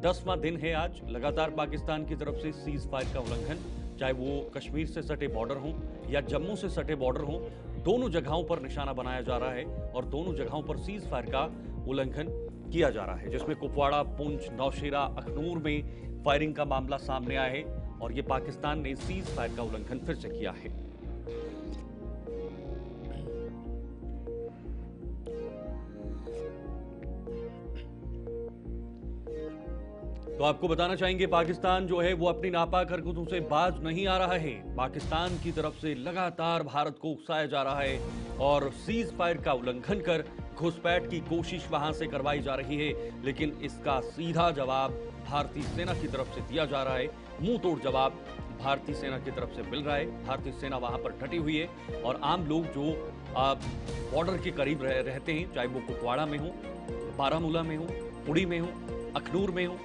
10वां दिन है आज लगातार पाकिस्तान की तरफ से सीज फायर का उल्लंघन, चाहे वो कश्मीर से सटे बॉर्डर हों या जम्मू से सटे बॉर्डर हों, दोनों जगहों पर निशाना बनाया जा रहा है और दोनों जगहों पर सीज फायर का उल्लंघन किया जा रहा है, जिसमें कुपवाड़ा, पुंछ, नौशेरा, अखनूर में फायरिंग का मामला सामने आया है और ये पाकिस्तान ने सीज फायर का उल्लंघन फिर से किया है। तो आपको बताना चाहेंगे, पाकिस्तान जो है वो अपनी नापाक हरकतों से बाज नहीं आ रहा है। पाकिस्तान की तरफ से लगातार भारत को उकसाया जा रहा है और सीज फायर का उल्लंघन कर घुसपैठ की कोशिश वहां से करवाई जा रही है, लेकिन इसका सीधा जवाब भारतीय सेना की तरफ से दिया जा रहा है। मुंह तोड़ जवाब भारतीय सेना की तरफ से मिल रहा है। भारतीय सेना वहां पर डटी हुई है और आम लोग जो बॉर्डर के करीब रहते हैं, चाहे वो कुपवाड़ा में हो, बारामूला में हो, उड़ी में हो, अखनूर में हो,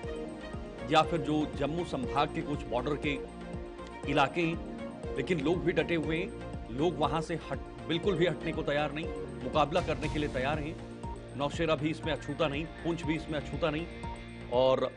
या फिर जो जम्मू संभाग के कुछ बॉर्डर के इलाके हैं, लेकिन लोग भी डटे हुए हैं। लोग वहां से बिल्कुल भी हटने को तैयार नहीं, मुकाबला करने के लिए तैयार हैं। नौशेरा भी इसमें अछूता नहीं, पुंछ भी इसमें अछूता नहीं। और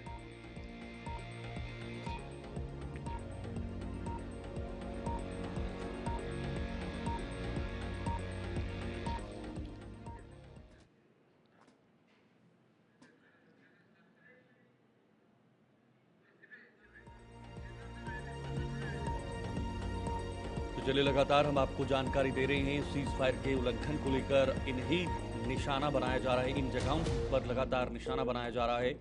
चलिए, लगातार हम आपको जानकारी दे रहे हैं सीज फायर के उल्लंघन को लेकर। इन्हीं निशाना बनाया जा रहा है, इन जगहों पर लगातार निशाना बनाया जा रहा है।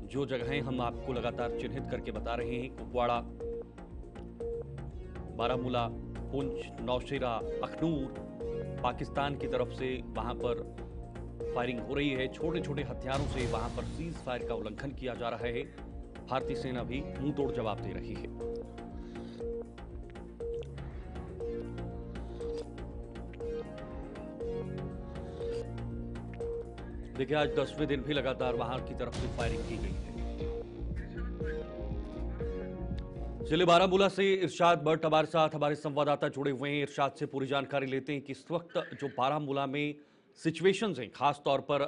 जो जगहें हम आपको लगातार चिन्हित करके बता रहे हैं, कुपवाड़ा, बारामूला, पुंछ, नौशेरा, अखनूर, पाकिस्तान की तरफ से वहां पर फायरिंग हो रही है। छोटे छोटे हथियारों से वहां पर सीज फायर का उल्लंघन किया जा रहा है। भारतीय सेना भी मुंह तोड़ जवाब दे रही है। देखिए, आज 10वें दिन भी लगातार वहां की तरफ से फायरिंग की गई है। चलिए, बारामूला से इरशाद भट्ट हमारे साथ, हमारे संवाददाता जुड़े हुए हैं। इरशाद से पूरी जानकारी लेते हैं कि इस वक्त जो बारामूला में सिचुएशंस हैं, खास तौर पर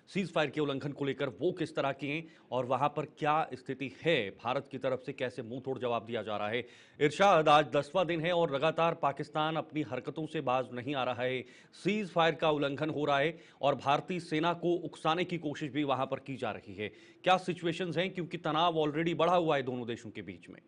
सीज फायर के उल्लंघन को लेकर, वो किस तरह की हैं और वहां पर क्या स्थिति है, भारत की तरफ से कैसे मुंह तोड़ जवाब दिया जा रहा है। इरशाद, आज 10वां दिन है और लगातार पाकिस्तान अपनी हरकतों से बाज नहीं आ रहा है। सीज फायर का उल्लंघन हो रहा है और भारतीय सेना को उकसाने की कोशिश भी वहां पर की जा रही है। क्या सिचुएशंस हैं, क्योंकि तनाव ऑलरेडी बढ़ा हुआ है दोनों देशों के बीच में?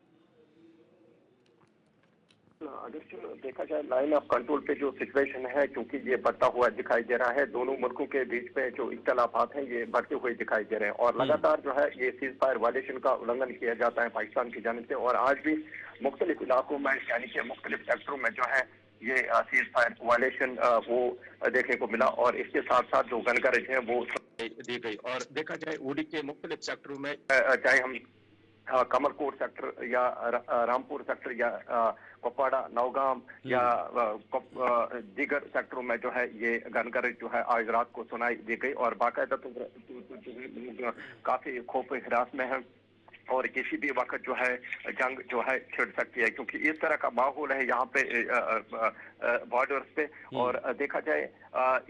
अगर देखा जाए लाइन ऑफ कंट्रोल पे जो सिचुएशन है, क्योंकि ये बढ़ता हुआ दिखाई दे रहा है, दोनों मुल्कों के बीच में जो इख्तलाफात हैं ये बढ़ते हुए दिखाई दे रहे हैं और लगातार जो है ये सीज फायर वायलेशन का उल्लंघन किया जाता है पाकिस्तान की जानिब से। और आज भी मुख्तलिफ इलाकों में, यानी कि मुख्तलिफ सेक्टरों में जो है ये सीज फायर वायलेशन वो देखने को मिला और इसके साथ साथ जो गन कवरेज है वो दी गई। और देखा जाए उड़ी के मुख्तलिफ सेक्टरों में, चाहे हम कमरकोट सेक्टर या रामपुर सेक्टर या कुपवाड़ा, नौगाम या दीगर सेक्टरों में जो है ये गन कवरेज जो है आज रात को सुनाई दी गई और बाकायदा तो काफी खौफ हिरास में है और किसी भी वक्त जो है जंग जो है छिड़ सकती है, क्योंकि इस तरह का माहौल है यहाँ पे बॉर्डर्स पे। और देखा जाए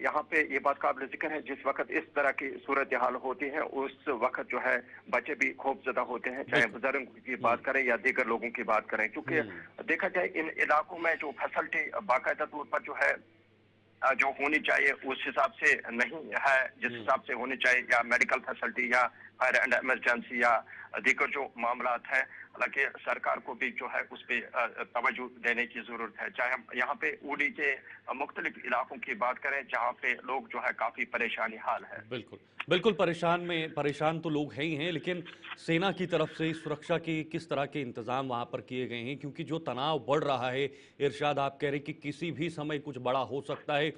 यहाँ पे ये बात काबिल जिक्र है, जिस वक्त इस तरह की सूरत हाल होती है उस वक्त जो है बच्चे भी खौफजदा होते हैं, चाहे बुजुर्ग की बात करें या दीगर लोगों की बात करें, क्योंकि देखा जाए इन इलाकों में जो फैसिलिटी बाकायदा तौर पर जो है जो होनी चाहिए उस हिसाब से नहीं है जिस हिसाब से होनी चाहिए, या मेडिकल फैसिलिटी या फायर एंड इमरजेंसी या दीगर जो मामला है, हालांकि सरकार को भी जो है उस पर तवज्जो देने की जरूरत है। चाहे हम यहाँ पे उड़ी के मुख्तलिफ इलाकों की बात करें जहाँ पे लोग जो है काफी परेशानी हाल है। बिल्कुल बिल्कुल, परेशान तो लोग हैं ही हैं, लेकिन सेना की तरफ से सुरक्षा के किस तरह के इंतजाम वहां पर किए गए हैं? क्योंकि जो तनाव बढ़ रहा है, इरशाद आप कह रहे हैं कि किसी भी समय कुछ बड़ा हो सकता है।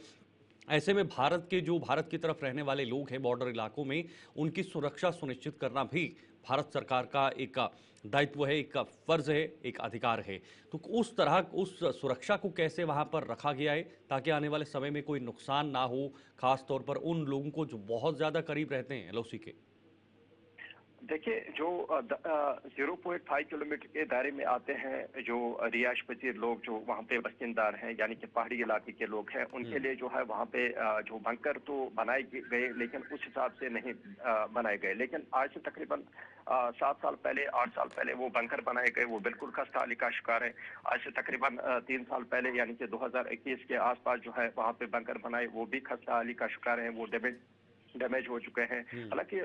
ऐसे में भारत की तरफ रहने वाले लोग हैं बॉर्डर इलाकों में, उनकी सुरक्षा सुनिश्चित करना भी भारत सरकार का एक दायित्व है, एक फर्ज है, एक अधिकार है। तो उस सुरक्षा को कैसे वहां पर रखा गया है ताकि आने वाले समय में कोई नुकसान ना हो, खास तौर पर उन लोगों को जो बहुत ज्यादा करीब रहते हैं एलओसी के? देखिए, जो 0.5 किलोमीटर के दायरे में आते हैं जो रिहायश पजीर लोग जो वहाँ पे बसिंदार हैं, यानी कि पहाड़ी इलाके के लोग हैं, उनके लिए जो है वहाँ पे जो बंकर तो बनाए गए लेकिन उस हिसाब से नहीं बनाए गए। लेकिन आज से तकरीबन 7 साल पहले, 8 साल पहले वो बंकर बनाए गए, वो बिल्कुल खस्ताहाली का शिकार है। आज से तकरीबन 3 साल पहले यानी कि 2021 के आसपास जो है वहाँ पे बंकर बनाए, वो भी खस्ताहाली का शिकार है, वो डैमेज हो चुके हैं। हालांकि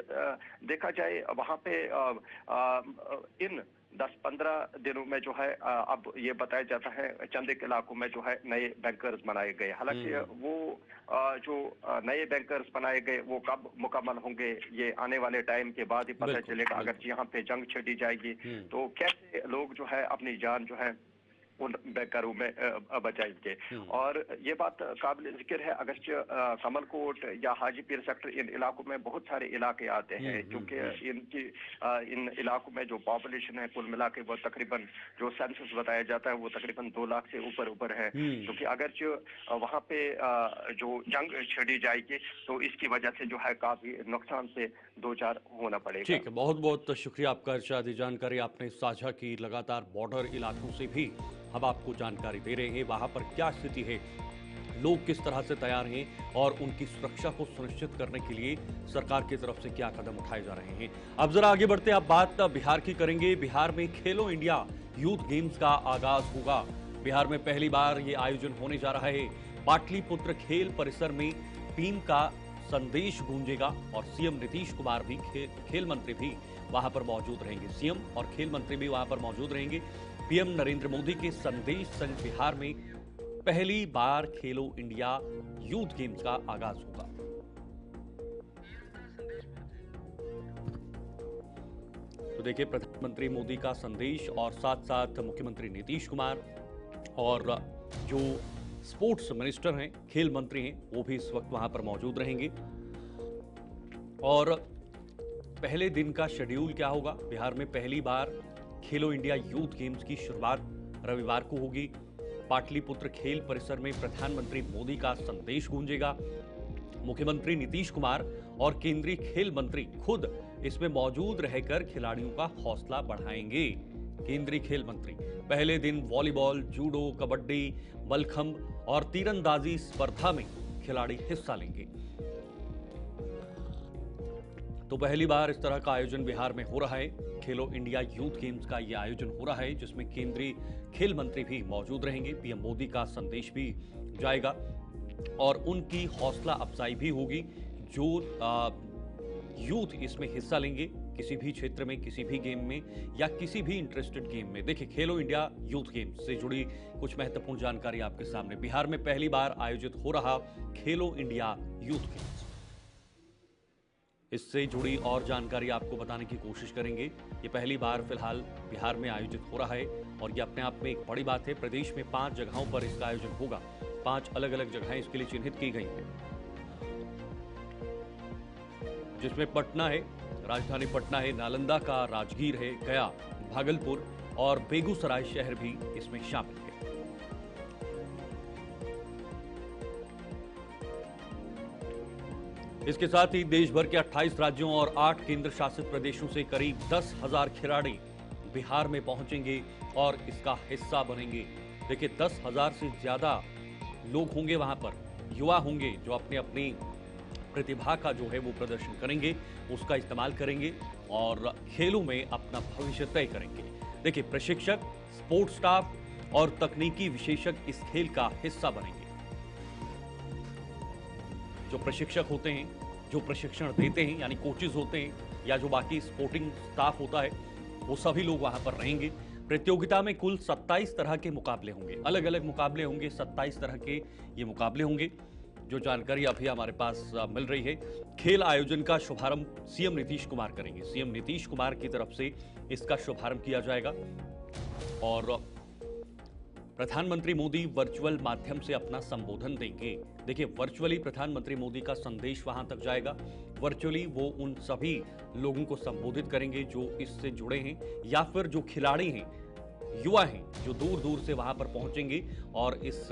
देखा जाए वहाँ पे इन 10-15 दिनों में जो है अब ये बताया जाता है चंद एक इलाकों में जो है नए बैंकर्स बनाए गए। हालांकि वो जो नए बैंकर्स बनाए गए वो कब मुकम्मल होंगे ये आने वाले टाइम के बाद ही पता चलेगा। अगर यहाँ पे जंग छिड़ी जाएगी तो कैसे लोग जो है अपनी जान जो है उन बैंकरों में बचाएंगे। और ये बात काबिल जिक्र है, अगरचे कमलकोट या हाजीपीर सेक्टर इन इलाकों में बहुत सारे इलाके आते हैं, क्योंकि इन इलाकों में जो पॉपुलेशन है कुल मिला के वो तकरीबन जो सेंसस बताया जाता है वो तकरीबन 2 लाख से ऊपर है। क्योंकि अगरचे वहाँ पे जो जंग छिड़ी जाएगी तो इसकी वजह से जो है काफी नुकसान से दो चार होना पड़ेगा। ठीक है, बहुत बहुत शुक्रिया आपका इरशाद। जानकारी आपने साझा की। लगातार बॉर्डर इलाकों से भी हम आपको जानकारी दे रहे हैं वहां पर क्या स्थिति है, लोग किस तरह से तैयार हैं और उनकी सुरक्षा को सुनिश्चित करने के लिए सरकार की तरफ से क्या कदम उठाए जा रहे हैं। अब जरा आगे बढ़ते हैं, अब बात बिहार की करेंगे। बिहार में खेलो इंडिया यूथ गेम्स का आगाज होगा। बिहार में पहली बार ये आयोजन होने जा रहा है। पाटलिपुत्र खेल परिसर में टीम का संदेश गूंजेगा और सीएम नीतीश कुमार भी खेल मंत्री भी वहां पर मौजूद रहेंगे। सीएम और खेल मंत्री भी वहां पर मौजूद रहेंगे। पीएम नरेंद्र मोदी के संदेश संग बिहार में पहली बार खेलो इंडिया यूथ गेम्स का आगाज होगा। तो देखिए, प्रधानमंत्री मोदी का संदेश और साथ साथ मुख्यमंत्री नीतीश कुमार और जो स्पोर्ट्स मिनिस्टर हैं, खेल मंत्री हैं, वो भी इस वक्त वहां पर मौजूद रहेंगे। और पहले दिन का शेड्यूल क्या होगा? बिहार में पहली बार खेलो इंडिया यूथ गेम्स की शुरुआत रविवार को होगी। पाटलिपुत्र खेल परिसर में प्रधानमंत्री मोदी का संदेश गूंजेगा। मुख्यमंत्री नीतीश कुमार और केंद्रीय खेल मंत्री खुद इसमें मौजूद रहकर खिलाड़ियों का हौसला बढ़ाएंगे। केंद्रीय खेल मंत्री पहले दिन वॉलीबॉल, जूडो, कबड्डी, मलखंब और तीरंदाजी स्पर्धा में खिलाड़ी हिस्सा लेंगे। तो पहली बार इस तरह का आयोजन बिहार में हो रहा है। खेलो इंडिया यूथ गेम्स का यह आयोजन हो रहा है जिसमें केंद्रीय खेल मंत्री भी मौजूद रहेंगे। पीएम मोदी का संदेश भी जाएगा और उनकी हौसला अफजाई भी होगी। जो यूथ इसमें हिस्सा लेंगे किसी भी क्षेत्र में, किसी भी गेम में या किसी भी इंटरेस्टेड गेम में। देखिए, खेलो इंडिया यूथ गेम्स से जुड़ी कुछ महत्वपूर्ण जानकारी आपके सामने। बिहार में पहली बार आयोजित हो रहा खेलो इंडिया यूथ गेम्स, इससे जुड़ी और जानकारी आपको बताने की कोशिश करेंगे। ये पहली बार फिलहाल बिहार में आयोजित हो रहा है और ये अपने आप में एक बड़ी बात है। प्रदेश में 5 जगहों पर इसका आयोजन होगा। 5 अलग अलग जगहें इसके लिए चिन्हित की गई हैं, जिसमें पटना है, राजधानी पटना है, नालंदा का राजगीर है, गया, भागलपुर और बेगूसराय शहर भी इसमें शामिल है। इसके साथ ही देश भर के 28 राज्यों और 8 केंद्र शासित प्रदेशों से करीब 10,000 खिलाड़ी बिहार में पहुंचेंगे और इसका हिस्सा बनेंगे। देखिए, 10,000 से ज्यादा लोग होंगे वहां पर, युवा होंगे जो अपने अपनी प्रतिभा का जो है वो प्रदर्शन करेंगे, उसका इस्तेमाल करेंगे और खेलों में अपना भविष्य तय करेंगे। देखिए, प्रशिक्षक, स्पोर्ट्स स्टाफ और तकनीकी विशेषज्ञ इस खेल का हिस्सा बनेंगे। जो प्रशिक्षक होते हैं, जो प्रशिक्षण देते हैं यानी कोचेज होते हैं, या जो बाकी स्पोर्टिंग स्टाफ होता है वो सभी लोग वहां पर रहेंगे। प्रतियोगिता में कुल 27 तरह के मुकाबले होंगे, अलग अलग मुकाबले होंगे, 27 तरह के ये मुकाबले होंगे। जो जानकारी अभी हमारे पास मिल रही है, खेल आयोजन का शुभारंभ सीएम नीतीश कुमार करेंगे। सीएम नीतीश कुमार की तरफ से इसका शुभारंभ किया जाएगा और प्रधानमंत्री मोदी वर्चुअल माध्यम से अपना संबोधन देंगे। देखिए, वर्चुअली प्रधानमंत्री मोदी का संदेश वहां तक जाएगा। वर्चुअली वो उन सभी लोगों को संबोधित करेंगे जो इससे जुड़े हैं या फिर जो खिलाड़ी हैं, युवा हैं, जो दूर दूर से वहां पर पहुंचेंगे और इस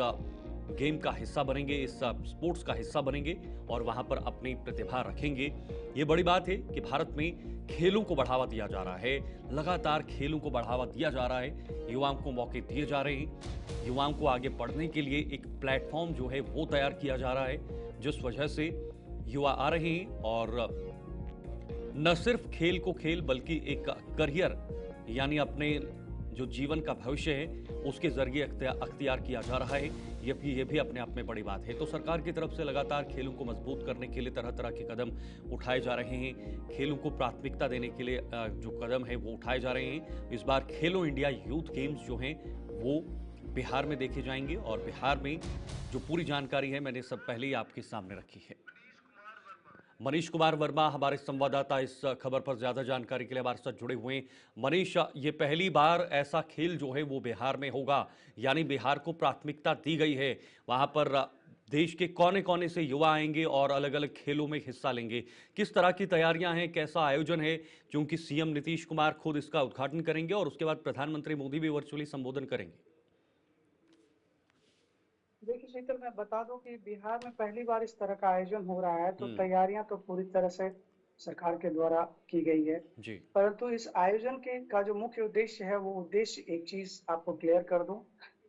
गेम का हिस्सा बनेंगे, इस स्पोर्ट्स का हिस्सा बनेंगे और वहां पर अपनी प्रतिभा रखेंगे। ये बड़ी बात है कि भारत में खेलों को बढ़ावा दिया जा रहा है, लगातार खेलों को बढ़ावा दिया जा रहा है, युवाओं को मौके दिए जा रहे हैं, युवाओं को आगे बढ़ने के लिए एक प्लेटफॉर्म जो है वो तैयार किया जा रहा है, जिस वजह से युवा आ रहे हैं और न सिर्फ खेल को खेल बल्कि एक करियर यानी अपने जो जीवन का भविष्य है उसके जरिए अख्तियार किया जा रहा है। ये भी अपने आप में बड़ी बात है। तो सरकार की तरफ से लगातार खेलों को मजबूत करने के लिए तरह तरह के कदम उठाए जा रहे हैं। खेलों को प्राथमिकता देने के लिए जो कदम है वो उठाए जा रहे हैं। इस बार खेलो इंडिया यूथ गेम्स जो हैं वो बिहार में देखे जाएंगे और बिहार में जो पूरी जानकारी है मैंने सब पहले ही आपके सामने रखी है। मनीष कुमार वर्मा हमारे संवाददाता इस खबर पर ज्यादा जानकारी के लिए हमारे साथ जुड़े हुए हैं। मनीष, ये पहली बार ऐसा खेल जो है वो बिहार में होगा, यानी बिहार को प्राथमिकता दी गई है। वहां पर देश के कोने कोने से युवा आएंगे और अलग अलग खेलों में हिस्सा लेंगे। किस तरह की तैयारियां हैं, कैसा आयोजन है? क्योंकि सीएम नीतीश कुमार खुद इसका उद्घाटन करेंगे और उसके बाद प्रधानमंत्री मोदी भी वर्चुअली संबोधन करेंगे। देखिए शीतल, मैं बता दूं कि बिहार में पहली बार इस तरह का आयोजन हो रहा है, तो तैयारियां तो पूरी तरह से सरकार के द्वारा की गई है जी। परंतु इस आयोजन का जो मुख्य उद्देश्य है वो उद्देश्य एक चीज आपको क्लियर कर दूं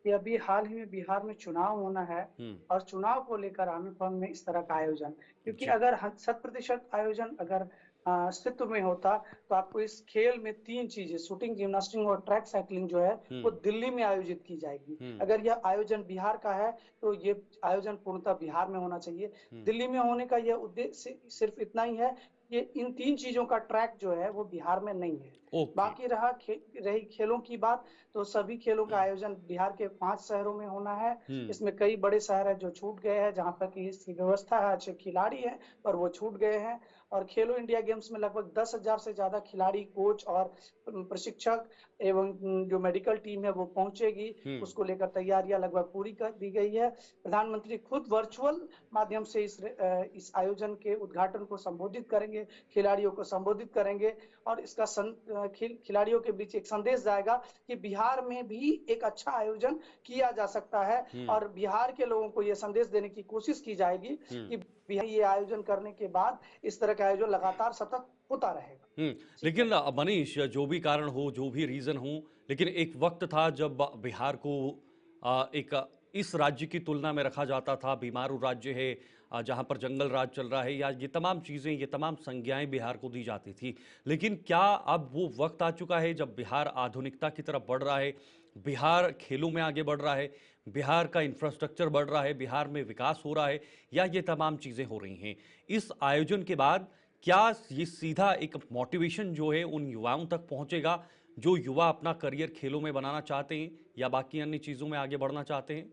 कि अभी हाल ही में बिहार में चुनाव होना है और चुनाव को लेकर आने फॉर्म में इस तरह का आयोजन, क्योंकि अगर 100% आयोजन अगर अस्तित्व में होता तो आपको इस खेल में 3 चीजें, शूटिंग, जिम्नास्टिक और ट्रैक साइकिलिंग जो है वो दिल्ली में आयोजित की जाएगी। अगर यह आयोजन बिहार का है तो ये आयोजन पूर्णतः बिहार में होना चाहिए। दिल्ली में होने का यह उद्देश्य सिर्फ इतना ही है कि इन 3 चीजों का ट्रैक जो है वो बिहार में नहीं है। बाकी रही खेलों की बात, तो सभी खेलों का आयोजन बिहार के 5 शहरों में होना है। इसमें कई बड़े शहर है जो छूट गए हैं, जहां पर की इसकी व्यवस्था है, अच्छे खिलाड़ी हैं पर वो छूट गए हैं। और खेलो इंडिया गेम्स में लगभग 10,000 से ज्यादा खिलाड़ी, कोच और प्रशिक्षक एवं जो मेडिकल टीम है वो पहुंचेगी। उसको लेकर तैयारियां लगभग पूरी कर दी गई है। प्रधानमंत्री खुद वर्चुअल माध्यम से इस आयोजन के उद्घाटन को संबोधित करेंगे, खिलाड़ियों को संबोधित करेंगे और इसका खिलाड़ियों के बीच एक संदेश जाएगा कि बिहार में भी एक अच्छा आयोजन किया जा सकता है और बिहार के लोगों को यह संदेश देने की कोशिश की जाएगी कि बिहार ये आयोजन करने के बाद इस तरह का आयोजन लगातार सतत होता रहेगा। लेकिन मनीष, जो भी कारण हो, जो भी रीजन हो, लेकिन एक वक्त था जब बिहार को एक इस राज्य की तुलना में रखा जाता था, बीमारू राज्य है, जहां पर जंगल राज चल रहा है, या ये तमाम चीजें, ये तमाम संज्ञाएं बिहार को दी जाती थी। लेकिन क्या अब वो वक्त आ चुका है जब बिहार आधुनिकता की तरफ बढ़ रहा है, बिहार खेलों में आगे बढ़ रहा है, बिहार का इंफ्रास्ट्रक्चर बढ़ रहा है, बिहार में विकास हो रहा है, या ये तमाम चीजें हो रही हैं? इस आयोजन के बाद क्या ये सीधा एक मोटिवेशन जो है उन युवाओं तक पहुंचेगा जो युवा अपना करियर खेलों में बनाना चाहते हैं या बाकी अन्य चीजों में आगे बढ़ना चाहते हैं?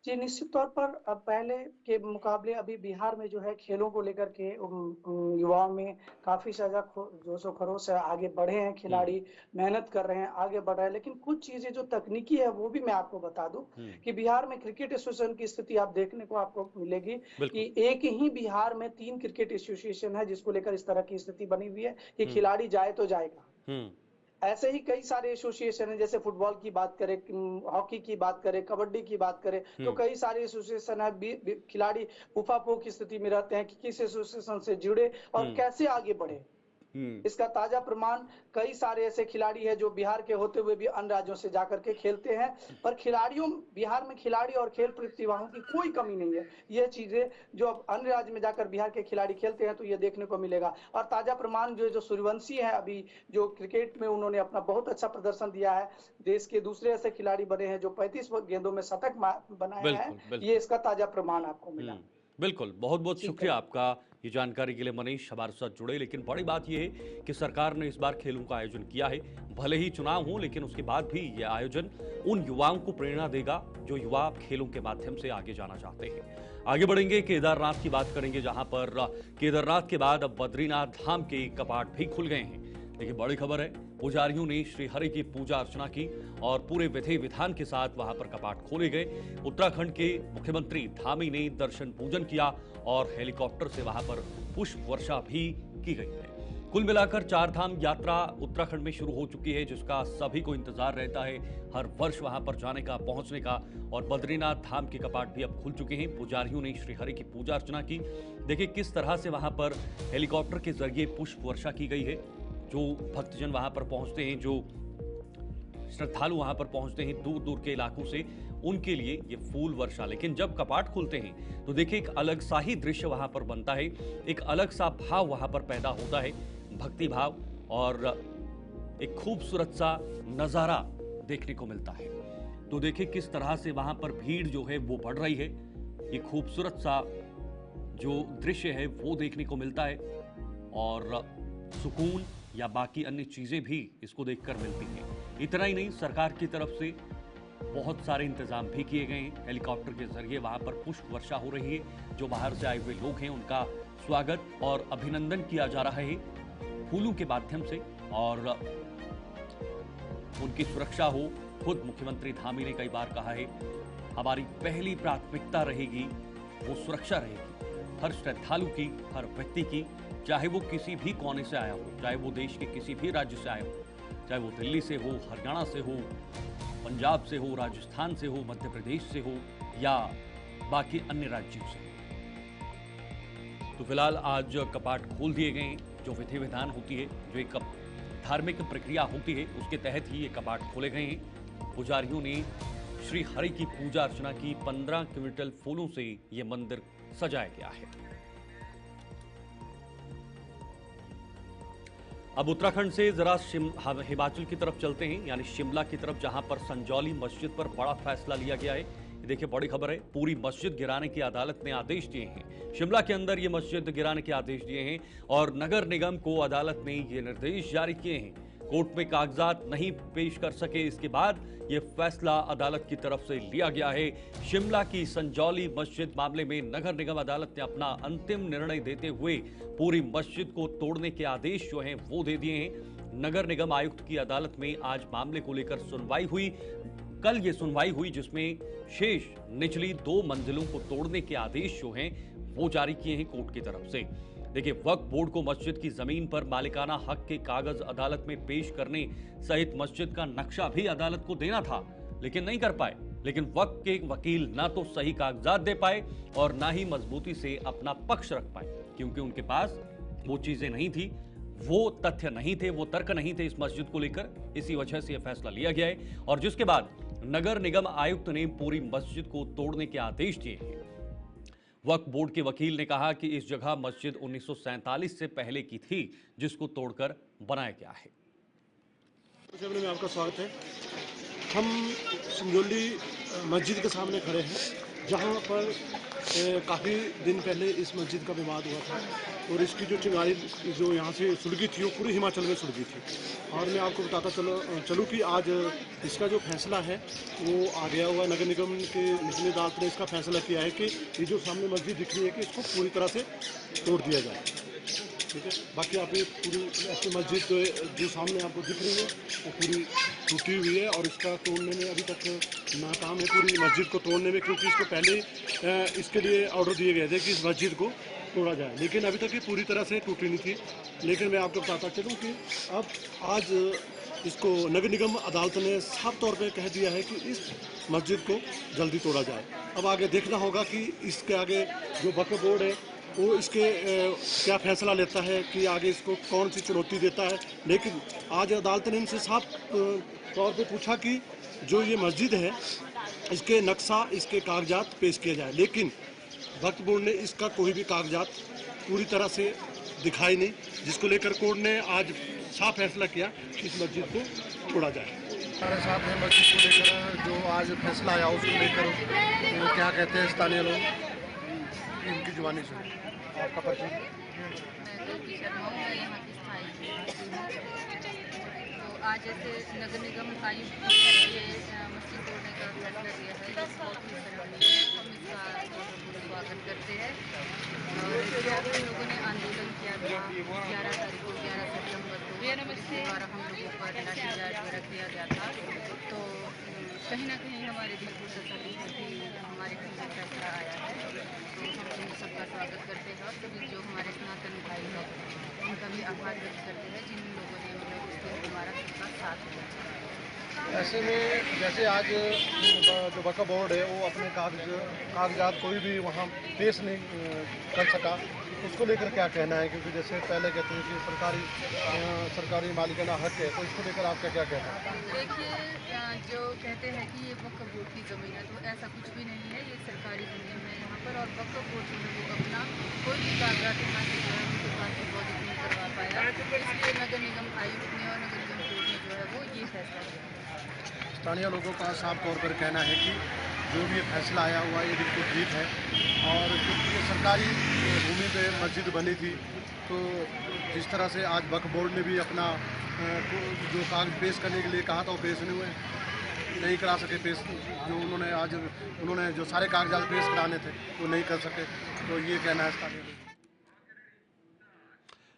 जी, निश्चित तौर पर अब पहले के मुकाबले अभी बिहार में जो है खेलों को लेकर के युवाओं में काफी ज्यादा जोश और खरोश है, आगे बढ़े हैं खिलाड़ी, मेहनत कर रहे हैं, आगे बढ़ रहे हैं। लेकिन कुछ चीजें जो तकनीकी है वो भी मैं आपको बता दूं कि बिहार में क्रिकेट एसोसिएशन की स्थिति आप देखने को आपको मिलेगी कि एक ही बिहार में 3 क्रिकेट एसोसिएशन है जिसको लेकर इस तरह की स्थिति बनी हुई है कि खिलाड़ी जाए तो जाएगा। ऐसे ही कई सारे एसोसिएशन हैं, जैसे फुटबॉल की बात करें, हॉकी की बात करें, कबड्डी की बात करें, तो कई सारे एसोसिएशन है। खिलाड़ी उफाफो की स्थिति में रहते हैं कि किस एसोसिएशन से जुड़े और कैसे आगे बढ़े। इसका ताजा प्रमाण कई सारे ऐसे खिलाड़ी हैं जो बिहार के होते हुए भी अन्य राज्यों से जाकर के खेलते हैं, पर बिहार में खिलाड़ी और खेल प्रतिभाओं की कोई कमी नहीं है। ये चीजें जो अब अन्य राज्य में जाकर बिहार के खिलाड़ी खेलते हैं तो ये देखने को मिलेगा। और ताजा प्रमाण जो सूर्यवंशी है, अभी जो क्रिकेट में उन्होंने अपना बहुत अच्छा प्रदर्शन दिया है, देश के दूसरे ऐसे खिलाड़ी बने हैं जो 35 गेंदों में शतक बनाए हैं, ये इसका ताजा प्रमाण आपको मिला। बिल्कुल, बहुत बहुत शुक्रिया आपका ये जानकारी के लिए मनीष हमारे साथ जुड़े। लेकिन बड़ी बात यह है कि सरकार ने इस बार खेलों का आयोजन किया है, भले ही चुनाव हो, लेकिन उसके बाद भी यह आयोजन उन युवाओं को प्रेरणा देगा जो युवा खेलों के माध्यम से आगे जाना चाहते हैं। आगे बढ़ेंगे, केदारनाथ की बात करेंगे, जहां पर केदारनाथ के बाद अब बद्रीनाथ धाम के कपाट भी खुल गए हैं। देखिए बड़ी खबर है, पुजारियों ने श्री हरि की पूजा अर्चना की और पूरे विधि विधान के साथ वहां पर कपाट खोले गए। उत्तराखंड के मुख्यमंत्री धामी ने दर्शन पूजन किया और हेलीकॉप्टर से वहां पर पुष्प वर्षा भी की गई है। कुल मिलाकर 4 धाम यात्रा उत्तराखंड में शुरू हो चुकी है, जिसका सभी को इंतजार रहता है हर वर्ष वहां पर जाने का, पहुंचने का। और बद्रीनाथ धाम के कपाट भी अब खुल चुके हैं। पुजारियों ने श्री हरि की पूजा अर्चना की। देखिए किस तरह से वहां पर हेलीकॉप्टर के जरिए पुष्प वर्षा की गई है। जो भक्तजन वहां पर पहुंचते हैं, जो श्रद्धालु वहां पर पहुंचते हैं दूर दूर के इलाकों से, उनके लिए ये फूल वर्षा। लेकिन जब कपाट खुलते हैं तो देखिए एक अलग सा ही दृश्य वहां पर बनता है, एक अलग सा भाव वहां पर पैदा होता है, भक्ति भाव, और एक खूबसूरत सा नजारा देखने को मिलता है। तो देखिए किस तरह से वहां पर भीड़ जो है वो बढ़ रही है। ये खूबसूरत सा जो दृश्य है वो देखने को मिलता है और सुकून या बाकी अन्य चीजें भी इसको देखकर मिलती हैं। इतना ही नहीं, सरकार की तरफ से बहुत सारे इंतजाम भी किए गए हैं। हेलीकॉप्टर के जरिए वहां पर पुष्प वर्षा हो रही है। जो बाहर से आए हुए लोग हैं उनका स्वागत और अभिनंदन किया जा रहा है फूलों के माध्यम से, और उनकी सुरक्षा हो। खुद मुख्यमंत्री धामी ने कई बार कहा है, हमारी पहली प्राथमिकता रहेगी वो सुरक्षा रहेगी हर श्रद्धालु की, हर व्यक्ति की, चाहे वो किसी भी कोने से आया हो, चाहे वो देश के किसी भी राज्य से आया हो, चाहे वो दिल्ली से हो, हरियाणा से हो, पंजाब से हो, राजस्थान से हो, मध्य प्रदेश से हो या बाकी अन्य राज्यों से। तो फिलहाल आज कपाट खोल दिए गए हैं। जो विधि विधान होती है, जो एक धार्मिक प्रक्रिया होती है, उसके तहत ही ये कपाट खोले गए हैं। पुजारियों ने श्री हरि की पूजा अर्चना की। 15 क्विंटल फूलों से ये मंदिर सजाया गया है। अब उत्तराखंड से जरा हिमाचल की तरफ चलते हैं, यानी शिमला की तरफ, जहां पर संजौली मस्जिद पर बड़ा फैसला लिया गया है। देखिए बड़ी खबर है, पूरी मस्जिद गिराने की अदालत ने आदेश दिए हैं। शिमला के अंदर ये मस्जिद गिराने के आदेश दिए हैं और नगर निगम को अदालत ने ये निर्देश जारी किए हैं। कोर्ट में कागजात नहीं पेश कर सके, इसके बाद ये फैसला अदालत की तरफ से लिया गया है। शिमला की संजौली मस्जिद मामले में नगर निगम अदालत ने अपना अंतिम निर्णय देते हुए पूरी मस्जिद को तोड़ने के आदेश जो हैं वो दे दिए हैं। नगर निगम आयुक्त की अदालत में आज मामले को लेकर सुनवाई हुई। कल ये सुनवाई हुई जिसमें शेष निचली 2 मंजिलों को तोड़ने के आदेश जो हैं वो जारी किए हैं कोर्ट की तरफ से। देखिए वक्फ बोर्ड को मस्जिद की जमीन पर मालिकाना हक के कागज अदालत में पेश करने सहित मस्जिद का नक्शा भी अदालत को देना था, लेकिन नहीं कर पाए। लेकिन वक्फ के वकील ना तो सही कागजात दे पाए और ना ही मजबूती से अपना पक्ष रख पाए, क्योंकि उनके पास वो चीजें नहीं थी, वो तथ्य नहीं थे, वो तर्क नहीं थे इस मस्जिद को लेकर। इसी वजह से यह फैसला लिया गया है और जिसके बाद नगर निगम आयुक्त ने पूरी मस्जिद को तोड़ने के आदेश दिए हैं। वक्फ बोर्ड के वकील ने कहा कि इस जगह मस्जिद 1947 से पहले की थी, जिसको तोड़कर बनाया गया है। में आपका स्वागत है। हम संजौली मस्जिद के सामने खड़े हैं, जहां पर काफ़ी दिन पहले इस मस्जिद का विवाद हुआ था और इसकी जो चिंगारी जो यहाँ से सुलगी थी वो पूरे हिमाचल में सुलगी थी। और मैं आपको बताता चलूँ कि आज इसका जो फैसला है वो आ गया हुआ। नगर निगम के निचली अदालत ने इसका फैसला किया है कि ये जो सामने मस्जिद दिख रही है कि इसको पूरी तरह से तोड़ दिया जाए। ठीक है, बाकी आप ये पूरी ऐसी मस्जिद जो सामने आपको दिख रही है वो पूरी टूटी हुई है और इसका तोड़ने में अभी तक नाकाम है, पूरी मस्जिद को तोड़ने में, क्योंकि इसको पहले इसके लिए ऑर्डर दिए गए थे कि इस मस्जिद को तोड़ा जाए, लेकिन अभी तक ये पूरी तरह से टूटी नहीं थी। लेकिन मैं आपको बताता चलूँ कि अब आज इसको नगर निगम अदालत ने साफ तौर पे कह दिया है कि इस मस्जिद को जल्दी तोड़ा जाए। अब आगे देखना होगा कि इसके आगे जो वक्फ बोर्ड है वो इसके क्या फैसला लेता है कि आगे इसको कौन सी चुनौती देता है। लेकिन आज अदालत ने इनसे साफ तौर पे पूछा कि जो ये मस्जिद है इसके नक्शा, इसके कागजात पेश किए जाए, लेकिन वक्फ बोर्ड ने इसका कोई भी कागजात पूरी तरह से दिखाई नहीं, जिसको लेकर कोर्ट ने आज साफ फैसला किया कि इस मस्जिद को तोड़ा जाए। हमारे साथ में मस्जिद को लेकर जो आज फैसला आया उसको लेकर तो क्या कहते हैं स्थानीय लोग, इनकी जुबानी से आपका परिचय? मैं ज्योति शर्मा हूँ, मैं यहाँ की स्थायी तो आज ऐसे नगर निगम आयुक्त ने ये मस्जिद तोड़ने का फैसला लिया है, ये बहुत ही सराहनीय है। हम इसका पूरा स्वागत करते हैं। और जो हम लोगों ने आंदोलन किया था 11 तारीख को, 11 सितंबर को, जिसके द्वारा हम लोगों पर लाठीचार्ज वगैरह किया गया था, तो कहीं ना कहीं हमारे दिल को तसल्ली है कि हमारे खिलाफ फैसला आया है। तो हम इन सबका स्वागत करते हैं और सभी जो हमारे सनातन भाई हैं उनका भी आभार व्यक्त करते हैं जिन लोगों ने मतलब उस दिन हमारा सबका साथ दिया। ऐसे में जैसे आज जो वक्फ बोर्ड है वो अपने कागजात कोई भी वहाँ पेश नहीं कर सका, उसको लेकर क्या कहना है? क्योंकि जैसे पहले कहते हैं कि सरकारी मालिकाना हक है, तो इसको लेकर आपका क्या कहना है? देखिए, जो कहते हैं कि ये वक्फ बोर्ड की ज़मीन है, तो ऐसा कुछ भी नहीं है। ये सरकारी ज़मीन है यहाँ पर, और वक्फ बोर्ड जो है वो अपना कोई भी कागजात यहाँ से जो है उनके पास डिपॉजिट नहीं करवा पाया, इसलिए नगर निगम आयुक्त ने और नगर निगम कोर्ट ने जो है वो ये फैसला लिया। स्थानीय लोगों का साफ तौर पर कहना है कि जो भी ये फैसला आया हुआ ये बिल्कुल ठीक है, और क्योंकि ये सरकारी भूमि पे मस्जिद बनी थी, तो जिस तरह से आज वक्फ बोर्ड ने भी अपना जो कागज पेश करने के लिए कहा था वो पेश नहीं करा सके पेश। जो उन्होंने जो सारे कागजात पेश कराने थे वो नहीं कर सके, तो ये कहना है स्थानीय लोगों।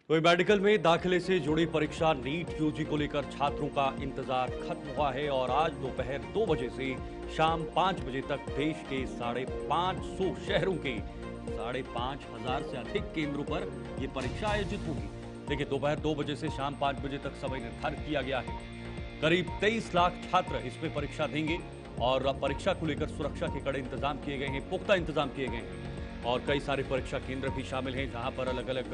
वही मेडिकल में दाखिले से जुड़ी परीक्षा नीट यूजी को लेकर छात्रों का इंतजार खत्म हुआ है और आज दोपहर 2 बजे से शाम 5 बजे तक देश के 550 शहरों के 5,500 से अधिक केंद्रों पर यह परीक्षा आयोजित होगी। देखिए, दोपहर 2 बजे से शाम 5 बजे तक समय निर्धारित किया गया है। करीब 23 लाख छात्र इसमें परीक्षा देंगे और परीक्षा को लेकर सुरक्षा के कड़े इंतजाम किए गए हैं, पुख्ता इंतजाम किए गए हैं और कई सारे परीक्षा केंद्र भी शामिल हैं जहां पर अलग अलग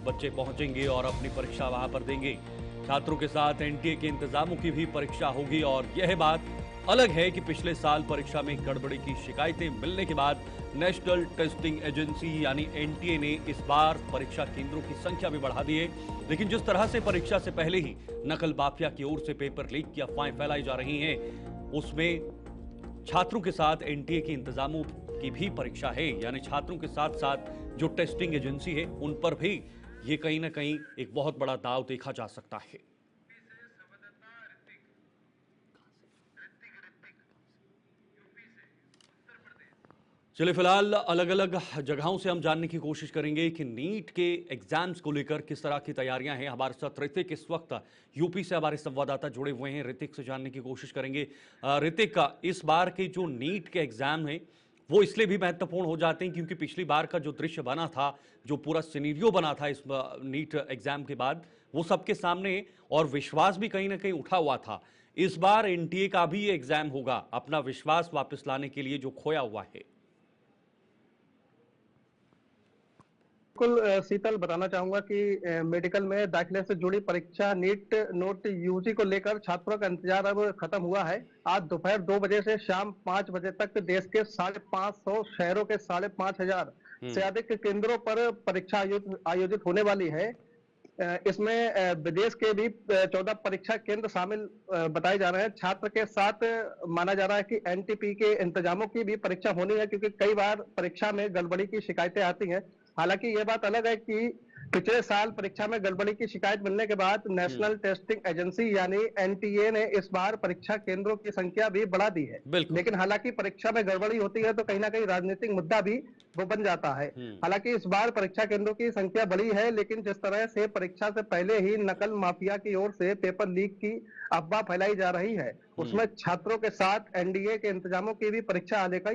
बच्चे पहुंचेंगे और अपनी परीक्षा वहां पर देंगे। छात्रों के साथ एनटीए के इंतजामों की भी परीक्षा होगी और यह बात अलग है कि पिछले साल परीक्षा में गड़बड़ी की शिकायतें मिलने के बाद नेशनल टेस्टिंग एजेंसी यानी एनटीए ने इस बार परीक्षा केंद्रों की संख्या भी बढ़ा दी है। लेकिन जिस तरह से परीक्षा से पहले ही नकल माफिया की ओर से पेपर लीक की अफवाहें फैलाई जा रही हैं, उसमें छात्रों के साथ एनटीए के इंतजामों की भी परीक्षा है, यानी छात्रों के साथ साथ जो टेस्टिंग एजेंसी है उन पर भी ये कहीं ना कहीं एक बहुत बड़ा दाव देखा जा सकता है। चलिए, फिलहाल अलग अलग जगहों से हम जानने की कोशिश करेंगे कि नीट के एग्जाम्स को लेकर किस तरह की तैयारियां हैं। हमारे साथ ऋतिक इस वक्त यूपी से हमारे संवाददाता जुड़े हुए हैं, ऋतिक से जानने की कोशिश करेंगे। ऋतिक, इस बार के जो नीट के एग्जाम हैं वो इसलिए भी महत्वपूर्ण हो जाते हैं क्योंकि पिछली बार का जो दृश्य बना था, जो पूरा सिनेरियो बना था इस नीट एग्जाम के बाद, वो सबके सामने और विश्वास भी कहीं ना कहीं उठा हुआ था। इस बार एनटीए का भी ये एग्जाम होगा अपना विश्वास वापस लाने के लिए जो खोया हुआ है। बिल्कुल शीतल, बताना चाहूंगा कि मेडिकल में दाखिले से जुड़ी परीक्षा नीट नोट यूजी को लेकर छात्रों का इंतजार अब खत्म हुआ है। आज दोपहर 2 बजे से शाम 5 बजे तक देश के 550 शहरों के 5,500 से अधिक केंद्रों पर परीक्षा आयोजित होने वाली है। इसमें विदेश के भी 14 परीक्षा केंद्र शामिल बताए जा रहे हैं। छात्र के साथ माना जा रहा है कि एनटीपी के इंतजामों की भी परीक्षा होनी है क्योंकि कई बार परीक्षा में गड़बड़ी की शिकायतें आती हैं। हालांकि ये बात अलग है कि पिछले साल परीक्षा में गड़बड़ी की शिकायत मिलने के बाद नेशनल टेस्टिंग एजेंसी यानी एनटीए ने इस बार परीक्षा केंद्रों की संख्या भी बढ़ा दी है। लेकिन हालांकि परीक्षा में गड़बड़ी होती है तो कहीं ना कहीं राजनीतिक मुद्दा भी वो बन जाता है। हालांकि इस बार परीक्षा केंद्रों की संख्या बढ़ी है, लेकिन जिस तरह से परीक्षा से पहले ही नकल माफिया की ओर से पेपर लीक की अफवाह फैलाई जा रही है, उसमें छात्रों के साथ एनडीए के इंतजामों की भी परीक्षा आने का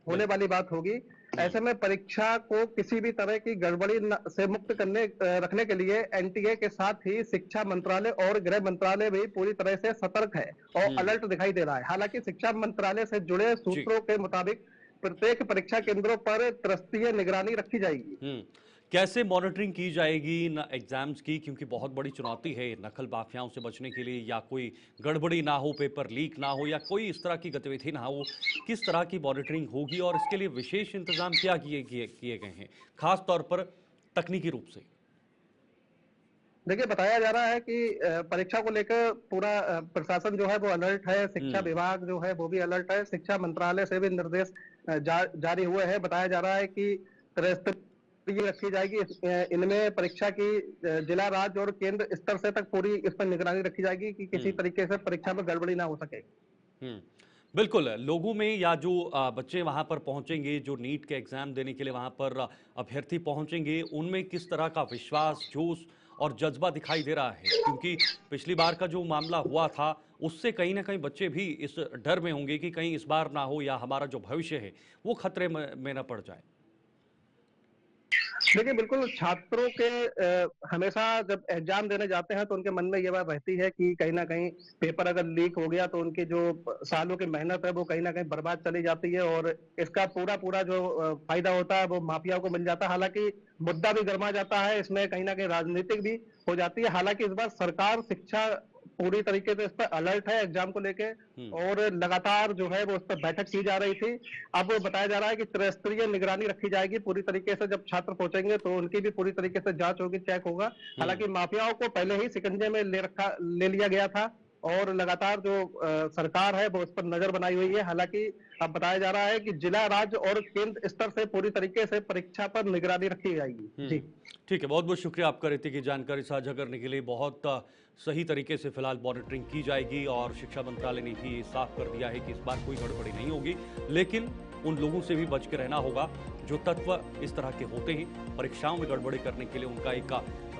होने वाली बात होगी। ऐसे में परीक्षा को किसी भी तरह की गड़बड़ी से मुक्त रखने के लिए एनटीए के साथ ही शिक्षा मंत्रालय और गृह मंत्रालय भी पूरी तरह से सतर्क है और अलर्ट दिखाई दे रहा है। हालांकि शिक्षा मंत्रालय से जुड़े सूत्रों के मुताबिक प्रत्येक परीक्षा केंद्रों पर त्रस्तीय निगरानी रखी जाएगी। कैसे मॉनिटरिंग की जाएगी इन एग्जाम्स की, क्योंकि बहुत बड़ी चुनौती है नकल माफियाओं से बचने के लिए, या कोई गड़बड़ी ना हो, पेपर लीक ना हो, या कोई इस तरह की गतिविधि ना हो, किस तरह की मॉनिटरिंग होगी और इसके लिए विशेष इंतजाम क्या किए गए हैं, खास तौर पर तकनीकी रूप से? देखिए, बताया जा रहा है कि परीक्षा को लेकर पूरा प्रशासन जो है वो अलर्ट है, शिक्षा विभाग जो है वो भी अलर्ट है, शिक्षा मंत्रालय से भी निर्देश जारी हुए हैं। बताया जा रहा है कि रखी जाएगी। इनमें परीक्षा की जिला, राज्य और केंद्र स्तर से तक पूरी इस पर निगरानी रखी जाएगी कि किसी तरीके से परीक्षा में गड़बड़ी ना हो सके। बिल्कुल, लोगों में या जो बच्चे वहां पर पहुंचेंगे, जो नीट के एग्जाम देने के लिए वहां पर अभ्यर्थी पहुंचेंगे, उनमें किस तरह का विश्वास, जोश और जज्बा दिखाई दे रहा है? क्योंकि पिछली बार का जो मामला हुआ था उससे कहीं ना कहीं बच्चे भी इस डर में होंगे कि कहीं इस बार ना हो या हमारा जो भविष्य है वो खतरे में ना पड़ जाए। देखिए, बिल्कुल छात्रों के हमेशा जब एग्जाम देने जाते हैं तो उनके मन में ये बात रहती है कि कहीं ना कहीं पेपर अगर लीक हो गया तो उनकी जो सालों की मेहनत है वो कहीं ना कहीं बर्बाद चली जाती है और इसका पूरा जो फायदा होता है वो माफिया को मिल जाता है। हालांकि मुद्दा भी गर्मा जाता है, इसमें कहीं ना कहीं राजनीतिक भी हो जाती है। हालांकि इस बार सरकार शिक्षा पूरी तरीके से इस पर अलर्ट है एग्जाम को लेके और लगातार जो है वो उस पर बैठक की जा रही थी। अब बताया जा रहा है कि त्रिस्तरीय निगरानी रखी जाएगी पूरी तरीके से। जब छात्र पहुंचेंगे तो उनकी भी पूरी तरीके से जांच होगी, चेक होगा। हालांकि माफियाओं को पहले ही शिकंजे में ले लिया गया था और लगातार जो सरकार है वो उस पर नजर बनाई हुई है। हालांकि अब बताया जा रहा है कि जिला, राज्य और केंद्र स्तर से पूरी तरीके से परीक्षा पर निगरानी रखी जाएगी। जी ठीक है, बहुत बहुत शुक्रिया आपका रीति की जानकारी साझा करने के लिए। बहुत सही तरीके से फिलहाल मॉनिटरिंग की जाएगी और शिक्षा मंत्रालय ने भी साफ कर दिया है कि इस बार कोई गड़बड़ी नहीं होगी, लेकिन उन लोगों से भी बच के रहना होगा जो तत्व इस तरह के होते हैं। परीक्षाओं में गड़बड़ी करने के लिए उनका एक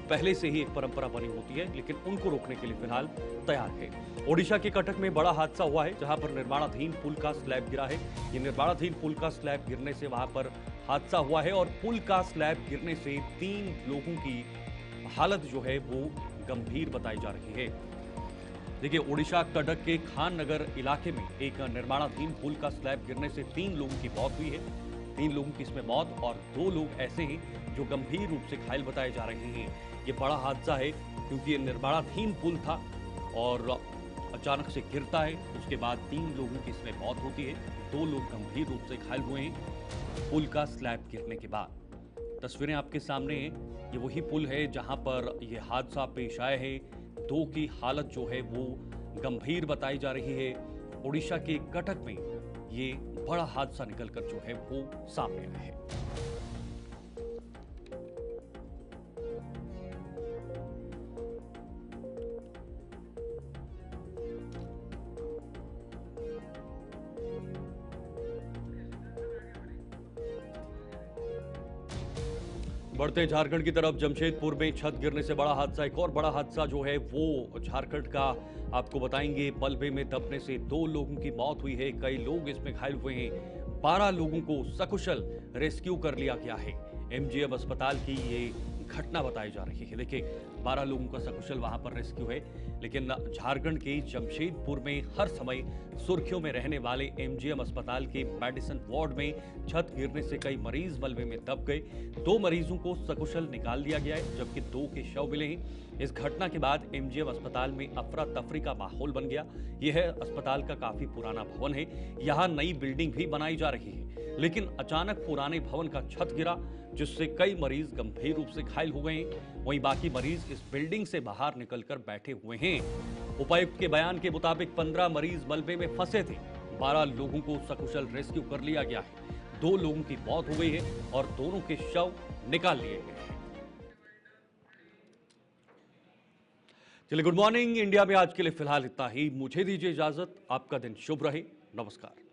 पहले से ही एक परंपरा बनी होती है, लेकिन उनको रोकने के लिए फिलहाल तैयार है। ओडिशा के कटक में बड़ा हादसा हुआ है जहां पर निर्माणाधीन पुल का स्लैब गिरा है। ये निर्माणाधीन पुल का स्लैब गिरने से वहां पर हादसा हुआ है और पुल का स्लैब गिरने से 3 लोगों की हालत जो है वो गंभीर बताई जा रही है। देखिए, ओडिशा कटक के खान नगर इलाके में एक निर्माणाधीन पुल का स्लैब गिरने से 3 लोगों की मौत हुई है। 3 लोगों की इसमें मौत और 2 लोग ऐसे हैं जो गंभीर रूप से घायल बताए जा रहे हैं। ये बड़ा हादसा है क्योंकि ये निर्माणाधीन पुल था और अचानक से गिरता है, उसके बाद 3 लोगों की इसमें मौत होती है, 2 लोग गंभीर रूप से घायल हुए हैं पुल का स्लैब गिरने के बाद। तस्वीरें आपके सामने हैं, ये वही पुल है जहां पर यह हादसा पेश आया है। 2 की हालत जो है वो गंभीर बताई जा रही है। ओडिशा के कटक में ये बड़ा हादसा निकलकर जो है वो सामने आया है। बढ़ते झारखंड की तरफ, जमशेदपुर में छत गिरने से बड़ा हादसा। एक और बड़ा हादसा जो है वो झारखंड का आपको बताएंगे। मलबे में दबने से 2 लोगों की मौत हुई है, कई लोग इसमें घायल हुए हैं। 12 लोगों को सकुशल रेस्क्यू कर लिया गया है। एमजीएम अस्पताल की ये घटना बताई जा रही है। देखिए, 12 लोगों का सकुशल वहां पर रेस्क्यू है, लेकिन झारखंड के जमशेदपुर में हर समय सुर्खियों में रहने वाले एमजीएम अस्पताल के मेडिसिन वार्ड में छत गिरने से कई मरीज मलबे में दब गए। 2 मरीजों को सकुशल निकाल लिया गया है जबकि 2 के शव मिले हैं। इस घटना के बाद एमजीएम अस्पताल में अफरा तफरी का माहौल बन गया। यह अस्पताल का काफी पुराना भवन है, यहाँ नई बिल्डिंग भी बनाई जा रही है, लेकिन अचानक पुराने भवन का छत गिरा जिससे कई मरीज गंभीर रूप से घायल हो गए। वहीं बाकी मरीज इस बिल्डिंग से बाहर निकलकर बैठे हुए हैं। उपायुक्त के बयान के मुताबिक 15 मरीज मलबे में फंसे थे। 12 लोगों को सकुशल रेस्क्यू कर लिया गया है। 2 लोगों की मौत हो गई है और दोनों के शव निकाल लिए गए हैं। चलिए, गुड मॉर्निंग इंडिया में आज के लिए फिलहाल इतना ही। मुझे दीजिए इजाजत। आपका दिन शुभ रहे। नमस्कार।